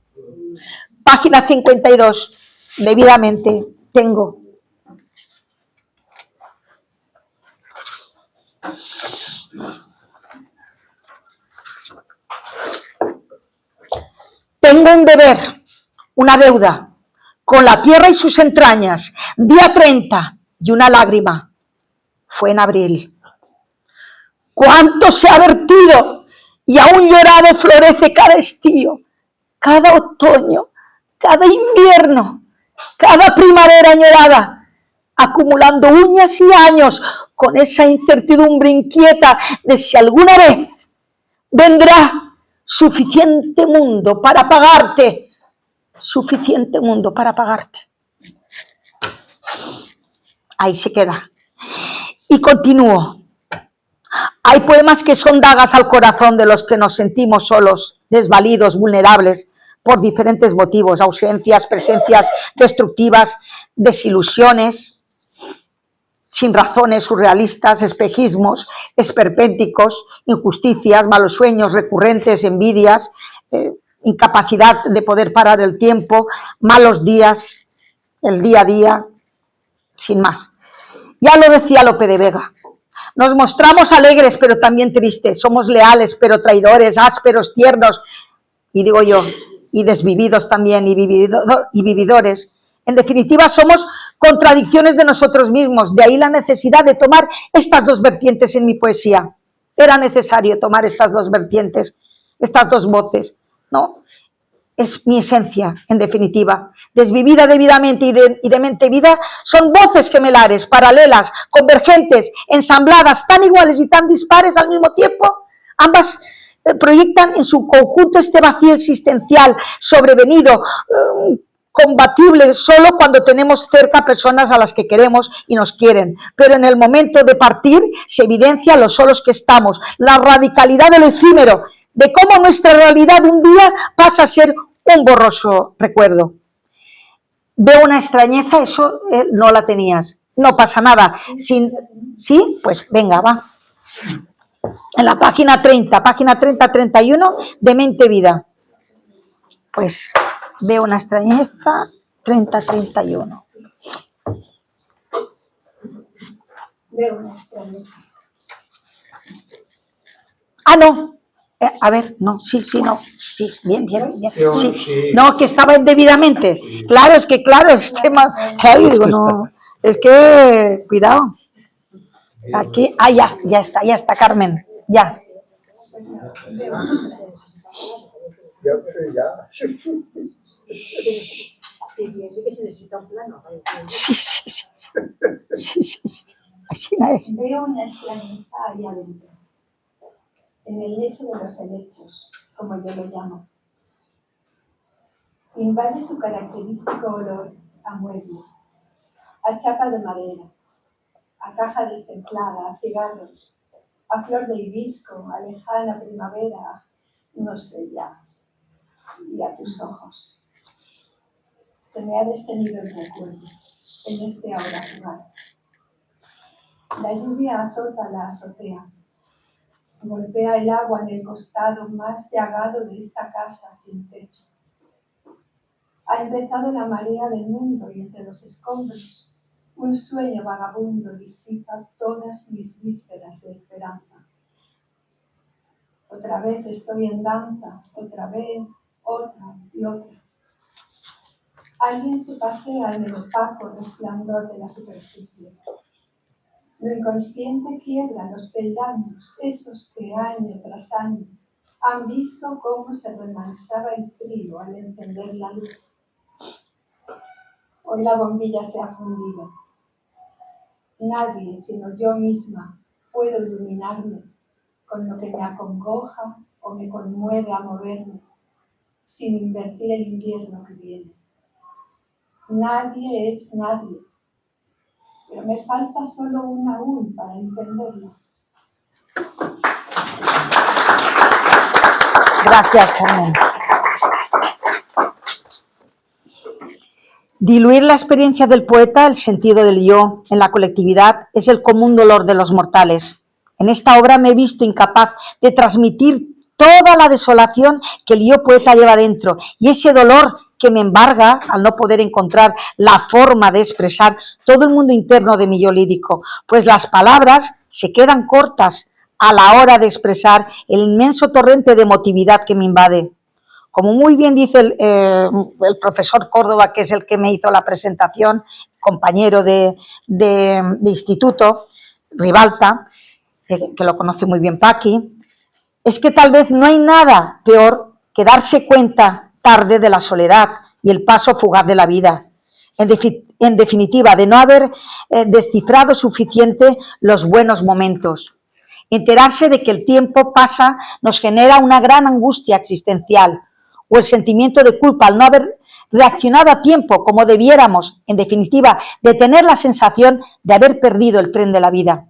Página 52. Debidamente tengo. Tengo un deber, una deuda, con la tierra y sus entrañas. Día 30 y una lágrima. Fue en abril. Cuánto se ha vertido, y aún llorado florece cada estío, cada otoño, cada invierno, cada primavera añorada, acumulando uñas y años con esa incertidumbre inquieta de si alguna vez vendrá suficiente mundo para pagarte, suficiente mundo para pagarte. Ahí se queda. Y continúo. Hay poemas que son dagas al corazón de los que nos sentimos solos, desvalidos, vulnerables, por diferentes motivos: ausencias, presencias destructivas, desilusiones, sin razones, surrealistas, espejismos, esperpénticos, injusticias, malos sueños recurrentes, envidias, incapacidad de poder parar el tiempo, malos días, el día a día, sin más. Ya lo decía Lope de Vega. Nos mostramos alegres, pero también tristes. Somos leales, pero traidores, ásperos, tiernos. Y digo yo, y desvividos también, y vividores. En definitiva, somos contradicciones de nosotros mismos. De ahí la necesidad de tomar estas dos vertientes en mi poesía. Era necesario tomar estas dos vertientes, estas dos voces, ¿no? Es mi esencia, en definitiva. Desvivida debidamente y de mente vida, son voces gemelares, paralelas, convergentes, ensambladas, tan iguales y tan dispares al mismo tiempo. Ambas proyectan en su conjunto este vacío existencial sobrevenido, combatible solo cuando tenemos cerca personas a las que queremos y nos quieren. Pero en el momento de partir se evidencia lo solos que estamos, la radicalidad de lo efímero, de cómo nuestra realidad un día pasa a ser un borroso recuerdo. Veo una extrañeza, eso no la tenías. No pasa nada. ¿Sí? Pues venga, va. En la página 30-31 de Mente Vida. Pues veo una extrañeza, 30-31. Veo una extrañeza. Ah, no. A ver, no, sí, bien, sí. No, que estaba indebidamente. Claro, es que, claro, claro, digo, no, es que, cuidado. Aquí, ya está, Carmen, ya. Sí. Así no es. Veo una extrañeza ahí adentro, en el lecho de los helechos, como yo lo llamo. Invade su característico olor a mueble, a chapa de madera, a caja destemplada, a cigarros, a flor de hibisco, a lejana primavera, no sé ya, y a tus ojos. Se me ha detenido el recuerdo en este ahora jugar. La lluvia azota la azotea. Golpea el agua en el costado más llagado de esta casa sin techo. Ha empezado la marea del mundo y entre los escombros un sueño vagabundo disipa todas mis vísperas de esperanza. Otra vez estoy en danza, otra vez, otra y otra. Alguien se pasea en el opaco resplandor de la superficie. Lo inconsciente quiebra los peldaños, esos que año tras año han visto cómo se remanchaba el frío al encender la luz. Hoy la bombilla se ha fundido. Nadie, sino yo misma, puedo iluminarme con lo que me acongoja o me conmueve a moverme, sin invertir el invierno que viene. Nadie es nadie, pero me falta solo un aún para entenderlo. Gracias, Carmen. Diluir la experiencia del poeta, el sentido del yo, en la colectividad, es el común dolor de los mortales. En esta obra me he visto incapaz de transmitir toda la desolación que el yo poeta lleva dentro y ese dolor que me embarga al no poder encontrar la forma de expresar todo el mundo interno de mi yo lírico, pues las palabras se quedan cortas a la hora de expresar el inmenso torrente de emotividad que me invade. Como muy bien dice el profesor Córdoba, que es el que me hizo la presentación, compañero de instituto, Ribalta, que lo conoce muy bien Paqui, es que tal vez no hay nada peor que darse cuenta tarde de la soledad y el paso fugaz de la vida. En definitiva, de no haber descifrado suficiente los buenos momentos. Enterarse de que el tiempo pasa nos genera una gran angustia existencial o el sentimiento de culpa al no haber reaccionado a tiempo como debiéramos, en definitiva, de tener la sensación de haber perdido el tren de la vida.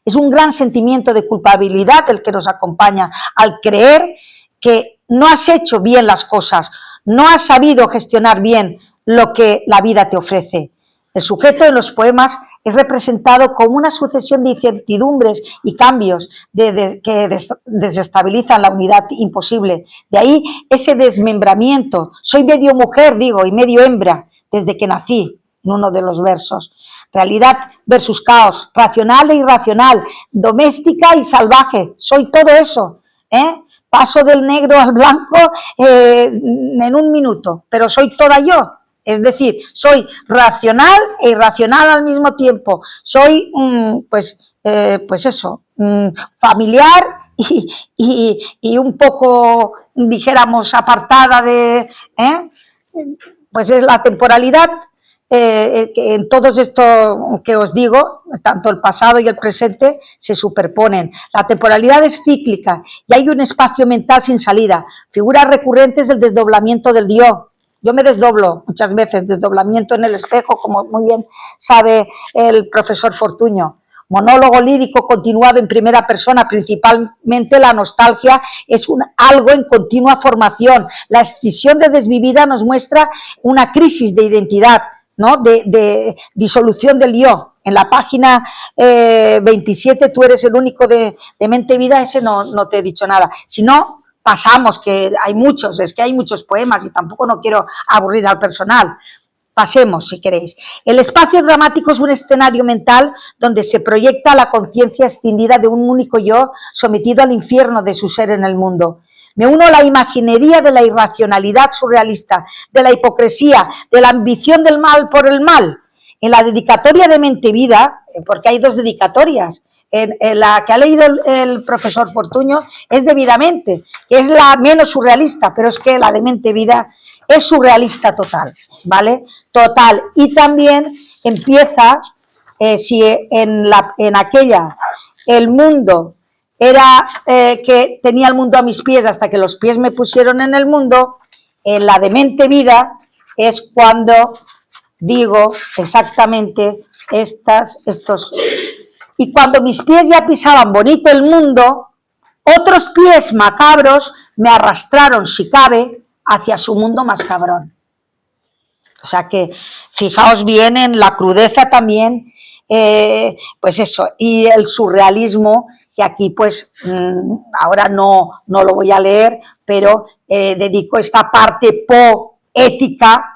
Es un gran sentimiento de culpabilidad el que nos acompaña al creer que no has hecho bien las cosas, no has sabido gestionar bien lo que la vida te ofrece. El sujeto de los poemas es representado como una sucesión de incertidumbres y cambios que desestabilizan la unidad imposible. De ahí ese desmembramiento. Soy medio mujer, digo, y medio hembra, desde que nací, en uno de los versos. Realidad versus caos, racional e irracional, doméstica y salvaje. Soy todo eso, ¿eh? Paso del negro al blanco en un minuto, pero soy toda yo. Es decir, soy racional e irracional al mismo tiempo. Soy, pues eso, familiar y un poco, dijéramos, apartada de... Pues es la temporalidad, en todos esto que os digo, tanto el pasado y el presente se superponen. La temporalidad es cíclica y hay un espacio mental sin salida. Figuras recurrentes del desdoblamiento del yo. Yo me desdoblo muchas veces, desdoblamiento en el espejo, como muy bien sabe el profesor Fortuño. Monólogo lírico continuado en primera persona, principalmente la nostalgia es algo en continua formación. La escisión de desvivida nos muestra una crisis de identidad, ¿no? De disolución del yo. En la página 27, tú eres el único de mente vida, ese no te he dicho nada. Si no, pasamos, que hay muchos, es que hay muchos poemas y tampoco no quiero aburrir al personal. Pasemos, si queréis. El espacio dramático es un escenario mental donde se proyecta la conciencia extendida de un único yo sometido al infierno de su ser en el mundo. Me uno a la imaginería de la irracionalidad surrealista, de la hipocresía, de la ambición del mal por el mal. En la dedicatoria de Mente Vida, porque hay dos dedicatorias, en la que ha leído el profesor Fortuño es debidamente, que es la menos surrealista, pero es que la de Mente Vida es surrealista total, ¿vale? Total. Y también empieza, si en aquella el mundo era que tenía el mundo a mis pies hasta que los pies me pusieron en el mundo, en la de Mente Vida es cuando digo exactamente estos... Y cuando mis pies ya pisaban bonito el mundo, otros pies macabros me arrastraron, si cabe, hacia su mundo más cabrón. O sea que fijaos bien en la crudeza también, pues eso, y el surrealismo, que aquí pues ahora no lo voy a leer, pero dedico esta parte poética,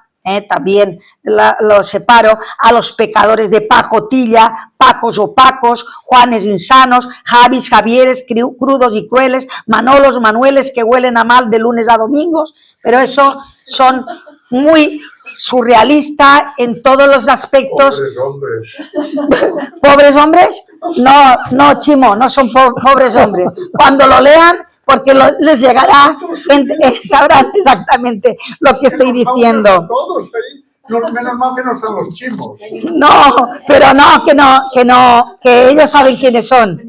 también lo separo, a los pecadores de pacotilla, pacos opacos, Juanes insanos, Javis, Javieres, crudos y crueles, Manolos, Manueles que huelen a mal de lunes a domingos, pero eso son muy surrealistas en todos los aspectos. Pobres hombres. ¿Pobres hombres? No, Chimo, no son pobres hombres. Cuando lo lean, porque les llegará, sabrán exactamente lo que estoy diciendo. Menos mal que no son los chimos. No, pero que ellos saben quiénes son.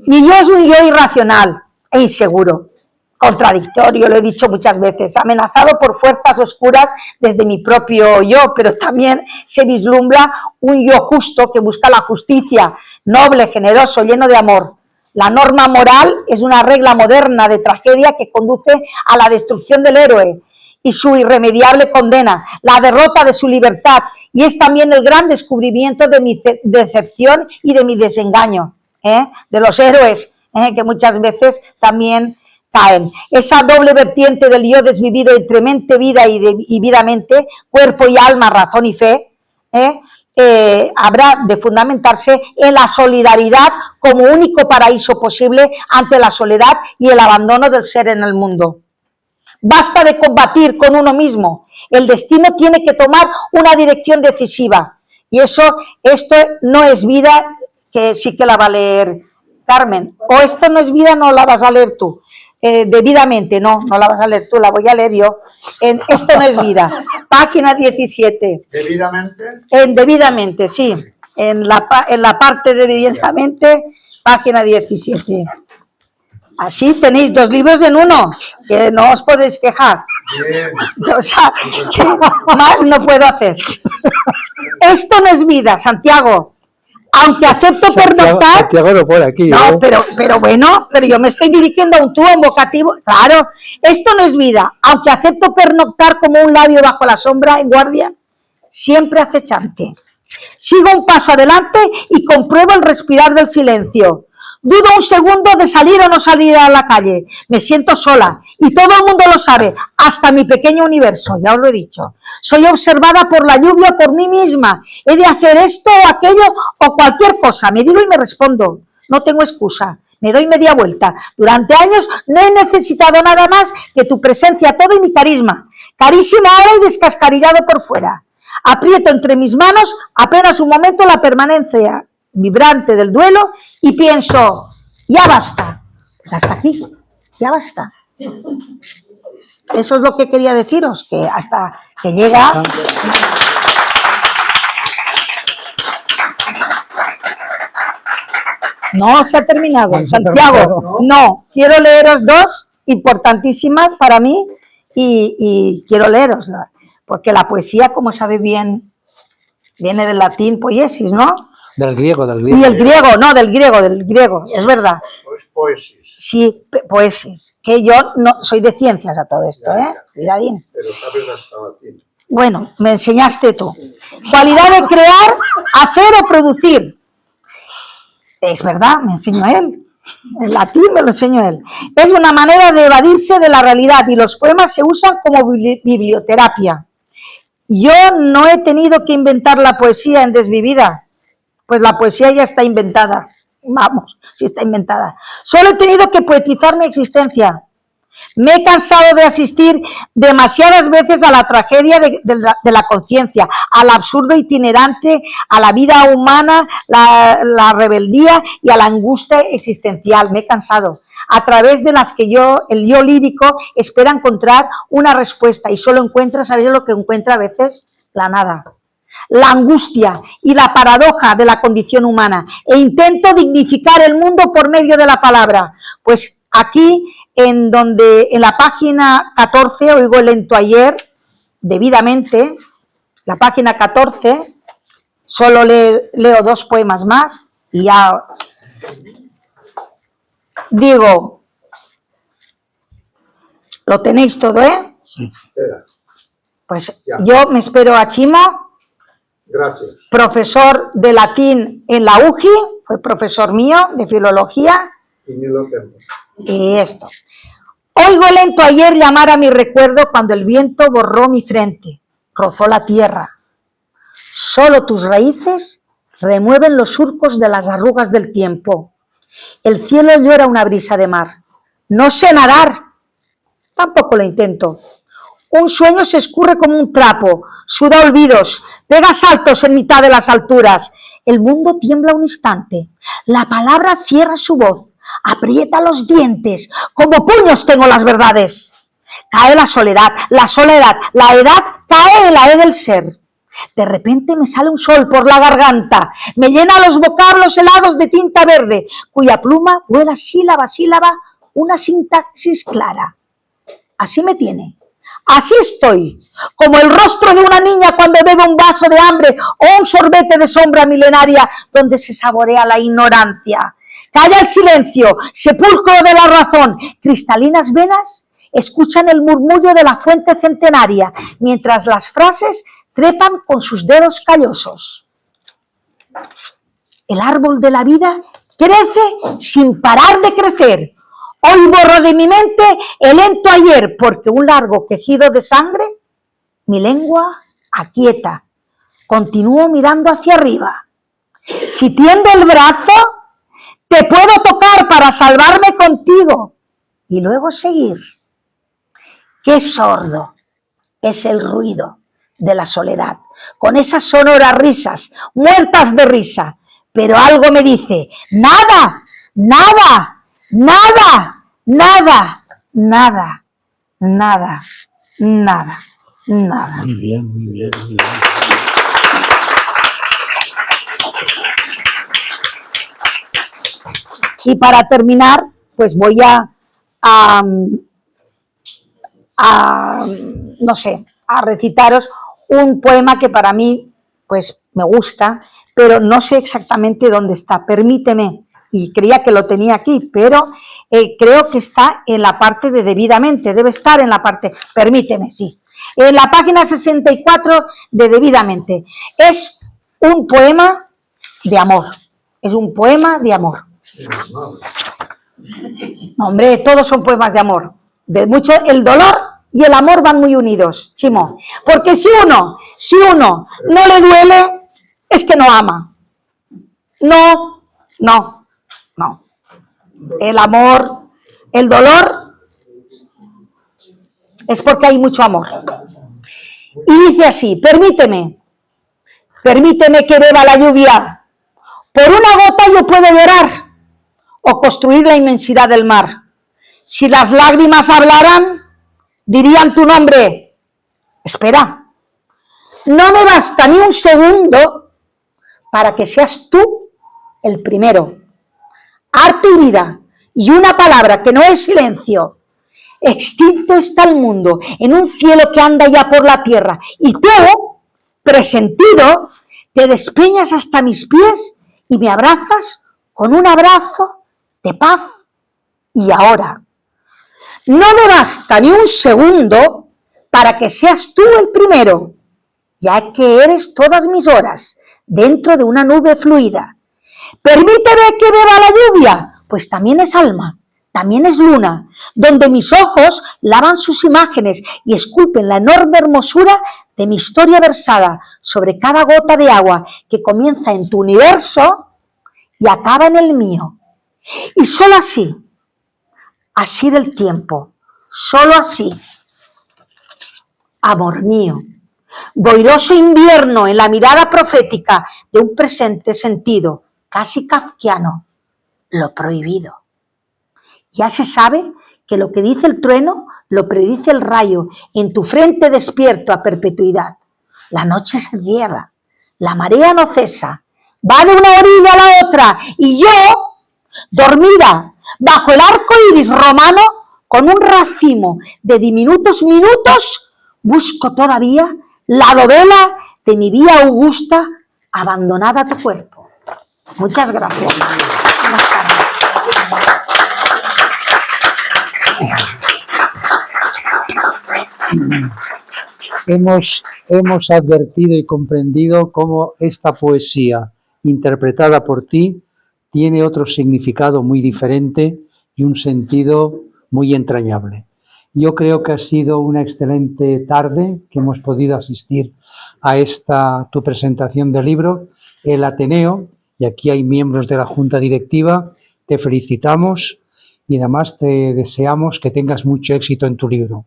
Mi yo es un yo irracional e inseguro, contradictorio, lo he dicho muchas veces, amenazado por fuerzas oscuras desde mi propio yo, pero también se vislumbra un yo justo que busca la justicia, noble, generoso, lleno de amor. La norma moral es una regla moderna de tragedia que conduce a la destrucción del héroe y su irremediable condena, la derrota de su libertad, y es también el gran descubrimiento de mi decepción y de mi desengaño, de los héroes, que muchas veces también caen. Esa doble vertiente del yo desvivido entre mente, vida y vida-mente, cuerpo y alma, razón y fe, habrá de fundamentarse en la solidaridad como único paraíso posible ante la soledad y el abandono del ser en el mundo. Basta de combatir con uno mismo, el destino tiene que tomar una dirección decisiva, y esto no es vida, que sí que la va a leer Carmen, o esto no es vida, no la vas a leer tú. Debidamente, no la vas a leer tú, la voy a leer yo. Esto no es vida, página 17. ¿Debidamente? Debidamente, sí, en la parte de debidamente, página 17. Así tenéis dos libros en uno, que no os podéis quejar. Bien. O sea, que más no puedo hacer. Esto no es vida, Santiago. Aunque acepto pernoctar... Santiago no pone aquí. No, pero bueno, pero yo me estoy dirigiendo a un tú, a un vocativo. Claro, esto no es vida. Aunque acepto pernoctar como un labio bajo la sombra en guardia, siempre acechante. Sigo un paso adelante y compruebo el respirar del silencio. Dudo un segundo de salir o no salir a la calle. Me siento sola y todo el mundo lo sabe, hasta mi pequeño universo, ya os lo he dicho. Soy observada por la lluvia, por mí misma. He de hacer esto o aquello o cualquier cosa. Me digo y me respondo. No tengo excusa. Me doy media vuelta. Durante años no he necesitado nada más que tu presencia, todo y mi carisma. Carísimo ahora y descascarillado por fuera. Aprieto entre mis manos apenas un momento la permanencia vibrante del duelo y pienso, ya basta. Pues hasta aquí, ya basta. Eso es lo que quería deciros, que hasta que llega... No se ha terminado, Santiago. No, quiero leeros dos importantísimas para mí y quiero leeroslas, porque la poesía, como sabéis bien, viene del latín poiesis, ¿no? Del griego. Y el griego, no, del griego, es verdad. Pues poesis. Sí, poesis, que yo no soy de ciencias a todo esto, ¿eh? Cuidadín. Pero sabes hasta latín. Bueno, me enseñaste tú. Cualidad de crear, hacer o producir. Es verdad, me enseñó él. En latín me lo enseñó él. Es una manera de evadirse de la realidad y los poemas se usan como biblioterapia. Yo no he tenido que inventar la poesía en Desvivida, pues la poesía ya está inventada. Vamos, sí está inventada. Solo he tenido que poetizar mi existencia. Me he cansado de asistir demasiadas veces a la tragedia de la conciencia, al absurdo itinerante, a la vida humana, la rebeldía y a la angustia existencial. Me he cansado, a través de las que el yo lírico espera encontrar una respuesta y solo encuentra, ¿sabéis lo que encuentra a veces? La nada. La angustia y la paradoja de la condición humana e intento dignificar el mundo por medio de la palabra. Pues aquí, en la página 14, oigo el lento ayer, debidamente, la página 14, solo leo dos poemas más y ya digo, lo tenéis todo, ¿eh? Sí. Pues Ya. yo me espero a Chimo. Gracias. Profesor de latín en la UGI, fue profesor mío de filología, Y ni lo tengo. y esto. Oigo el lento ayer llamar a mi recuerdo cuando el viento borró mi frente, rozó la tierra. Solo tus raíces remueven los surcos de las arrugas del tiempo. El cielo llora una brisa de mar. No sé nadar, tampoco lo intento. Un sueño se escurre como un trapo, suda olvidos, pega saltos en mitad de las alturas. El mundo tiembla un instante. La palabra cierra su voz, aprieta los dientes. Como puños tengo las verdades. Cae la soledad, la edad cae en la E del ser. De repente me sale un sol por la garganta, me llena los vocablos helados de tinta verde, cuya pluma vuela sílaba a sílaba una sintaxis clara. Así me tiene. Así estoy, como el rostro de una niña cuando bebe un vaso de hambre o un sorbete de sombra milenaria donde se saborea la ignorancia. Calla el silencio, sepulcro de la razón, cristalinas venas escuchan el murmullo de la fuente centenaria, mientras las frases trepan con sus dedos callosos. El árbol de la vida crece sin parar de crecer. Hoy borro de mi mente el lento ayer, porque un largo quejido de sangre mi lengua aquieta. Continúo mirando hacia arriba. Si tiendo el brazo, te puedo tocar para salvarme contigo y luego seguir. Qué sordo es el ruido de la soledad, con esas sonoras risas, muertas de risa, pero algo me dice, nada, nada, nada, nada, nada, nada, nada, nada. Muy bien, muy bien, muy bien. Y para terminar, pues voy no sé, a recitaros un poema que para mí, pues me gusta, pero no sé exactamente dónde está. Permíteme, y creía que lo tenía aquí, pero creo que está en la parte de debidamente, debe estar en la parte, permíteme, sí. en la página 64 de Debidamente. Es un poema de amor, es un poema de amor. No, hombre, todos son poemas de amor. De mucho, el dolor y el amor van muy unidos, Chimo. Porque si uno no le duele, es que no ama. No. El amor, el dolor, es porque hay mucho amor. Y dice así: permíteme que beba la lluvia. Por una gota yo puedo llorar o construir la inmensidad del mar. Si las lágrimas hablaran, dirían tu nombre. Espera, no me basta ni un segundo para que seas tú el primero. Arte y vida, y una palabra que no es silencio. Extinto está el mundo en un cielo que anda ya por la tierra, y tú, presentido, te despeñas hasta mis pies y me abrazas con un abrazo de paz. Y ahora, no me basta ni un segundo para que seas tú el primero, ya que eres todas mis horas dentro de una nube fluida. Permíteme que beba la lluvia, pues también es alma, también es luna, donde mis ojos lavan sus imágenes y esculpen la enorme hermosura de mi historia versada sobre cada gota de agua que comienza en tu universo y acaba en el mío. Y solo así del tiempo, solo así, amor mío, boiroso invierno en la mirada profética de un presente sentido, casi kafkiano, lo prohibido. Ya se sabe que lo que dice el trueno lo predice el rayo, en tu frente despierto a perpetuidad. La noche se cierra, la marea no cesa, va de una orilla a la otra, y yo, dormida bajo el arco iris romano, con un racimo de diminutos minutos, busco todavía la dovela de mi vía augusta abandonada a tu cuerpo. Muchas gracias. Buenas tardes. Hemos advertido y comprendido cómo esta poesía interpretada por ti tiene otro significado muy diferente y un sentido muy entrañable. Yo creo que ha sido una excelente tarde que hemos podido asistir a tu presentación del libro, El Ateneo, y aquí hay miembros de la Junta Directiva. Te felicitamos y además te deseamos que tengas mucho éxito en tu libro.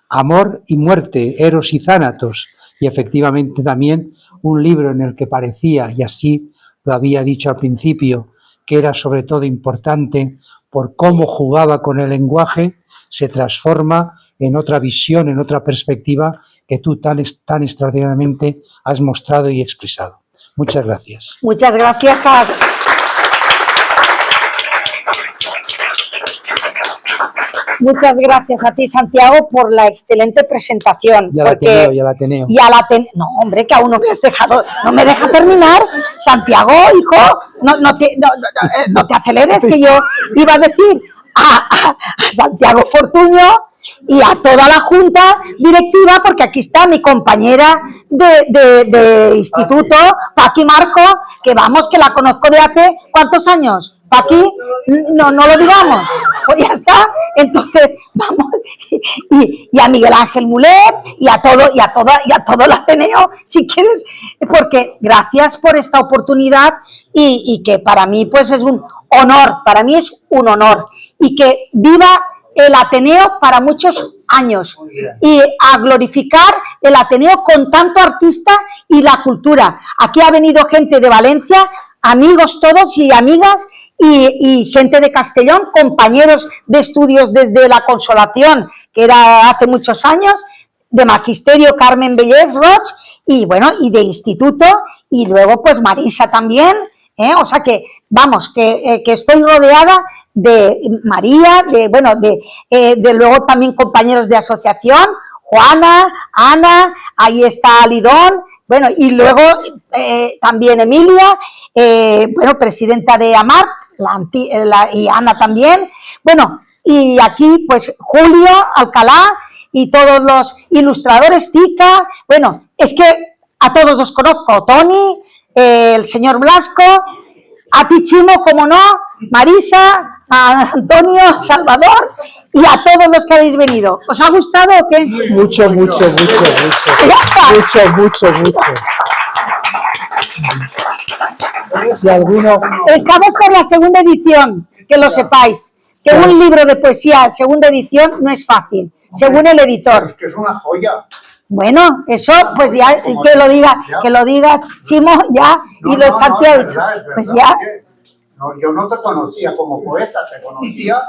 Amor y muerte, Eros y Thanatos, y efectivamente también un libro en el que parecía, y así lo había dicho al principio, que era sobre todo importante por cómo jugaba con el lenguaje, se transforma en otra visión, en otra perspectiva que tú tan extraordinariamente has mostrado y expresado. Muchas gracias. Muchas gracias Muchas gracias a ti, Santiago, por la excelente presentación. Y al Ateneo, y al Ateneo. No, hombre, que aún no me has dejado, no me deja terminar. Santiago, hijo, no te aceleres, que yo iba a decir a Santiago Fortuño y a toda la Junta Directiva, porque aquí está mi compañera de instituto, Paqui Marco, que vamos, que la conozco de hace, ¿cuántos años? Paqui, no lo digamos, pues ya está. Entonces, vamos, y a Miguel Ángel Mulet, y a todo el Ateneo, si quieres, porque gracias por esta oportunidad y que para mí pues es un honor, y que viva el Ateneo para muchos años y a glorificar el Ateneo con tanto artista y la cultura. Aquí ha venido gente de Valencia, amigos todos y amigas, y gente de Castellón, compañeros de estudios desde la Consolación, que era hace muchos años, de Magisterio Carmen Bellés Roch, y bueno, y de instituto, y luego pues Marisa también, o sea que, vamos, que estoy rodeada de María, de luego también compañeros de asociación, Juana, Ana, ahí está Alidón, bueno, y luego también Emilia, presidenta de AMART, y Ana también, bueno, y aquí pues Julio Alcalá y todos los ilustradores, Tica, bueno, es que a todos los conozco, Tony, el señor Blasco, a ti Chimo, como no, Marisa, a Antonio, Salvador y a todos los que habéis venido. ¿Os ha gustado o qué? Mucho, mucho, mucho, Ya está. mucho. Si alguno... Estamos por la segunda edición, que lo sepáis, que Sí. un libro de poesía, segunda edición, no es fácil, según el editor. Es que es una joya. Bueno, eso, pues ya, que lo diga Chimo ya, y lo Santiago. Es verdad, Pues ya, oye, no, yo no te conocía como poeta, te conocía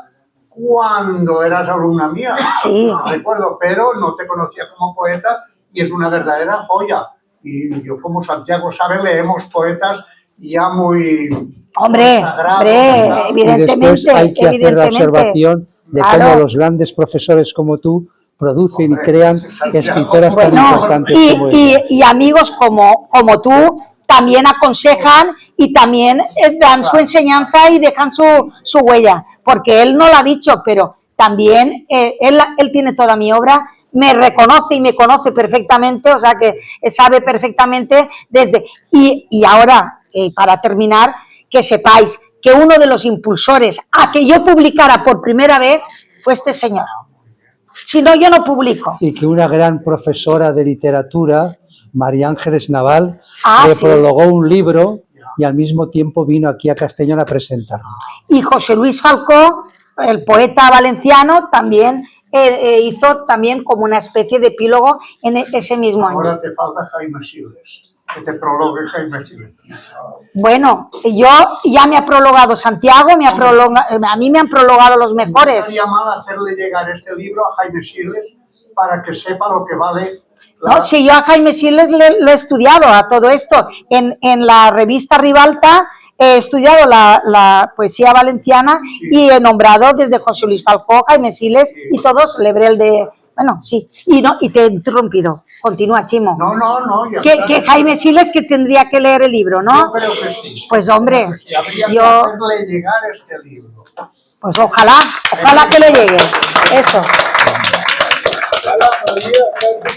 cuando eras alumna mía. Sí. Recuerdo, pero no te conocía como poeta y es una verdadera joya. Y yo, como Santiago sabe, leemos poetas ya muy hombre, consagrados, hombre, ¿verdad? Y evidentemente, después hay que hacer la evidentemente. observación de Claro. cómo los grandes profesores como tú producen y Hombre, crean Santiago. escritoras tan Bueno, importantes como ella. y amigos como tú también aconsejan y también dan su enseñanza y dejan su huella, porque él no lo ha dicho, pero también él tiene toda mi obra, me reconoce y me conoce perfectamente, o sea que sabe perfectamente desde... Y ahora, para terminar, que sepáis que uno de los impulsores a que yo publicara por primera vez fue este señor. Si no, yo no publico. Y que una gran profesora de literatura, María Ángeles Naval, le Sí. prologó un libro y al mismo tiempo vino aquí a Castellón a presentarlo. Y José Luis Falcó, el poeta valenciano, también hizo también como una especie de epílogo en ese mismo año. Ahora te falta Jaime Siles, que te prologue Jaime Siles. Bueno, yo ya me ha prologado Santiago, a mí me han prologado los No mejores. estaría mal hacerle llegar este libro a Jaime Siles para que sepa lo que vale. No, si yo a Jaime Siles lo he estudiado a todo esto. En la revista Ribalta he estudiado la poesía valenciana y he nombrado desde José Luis Falcó, Jaime Siles y todos, Lebrel de... Bueno, sí, y te he interrumpido. Continúa, Chimo. No, ya Que está. Jaime Siles que tendría que leer el libro, Yo ¿no? creo que sí. Pues hombre, Creo que sí. Habría que yo... hacerle llegar este libro. Pues ojalá que le llegue. Eso. Ojalá,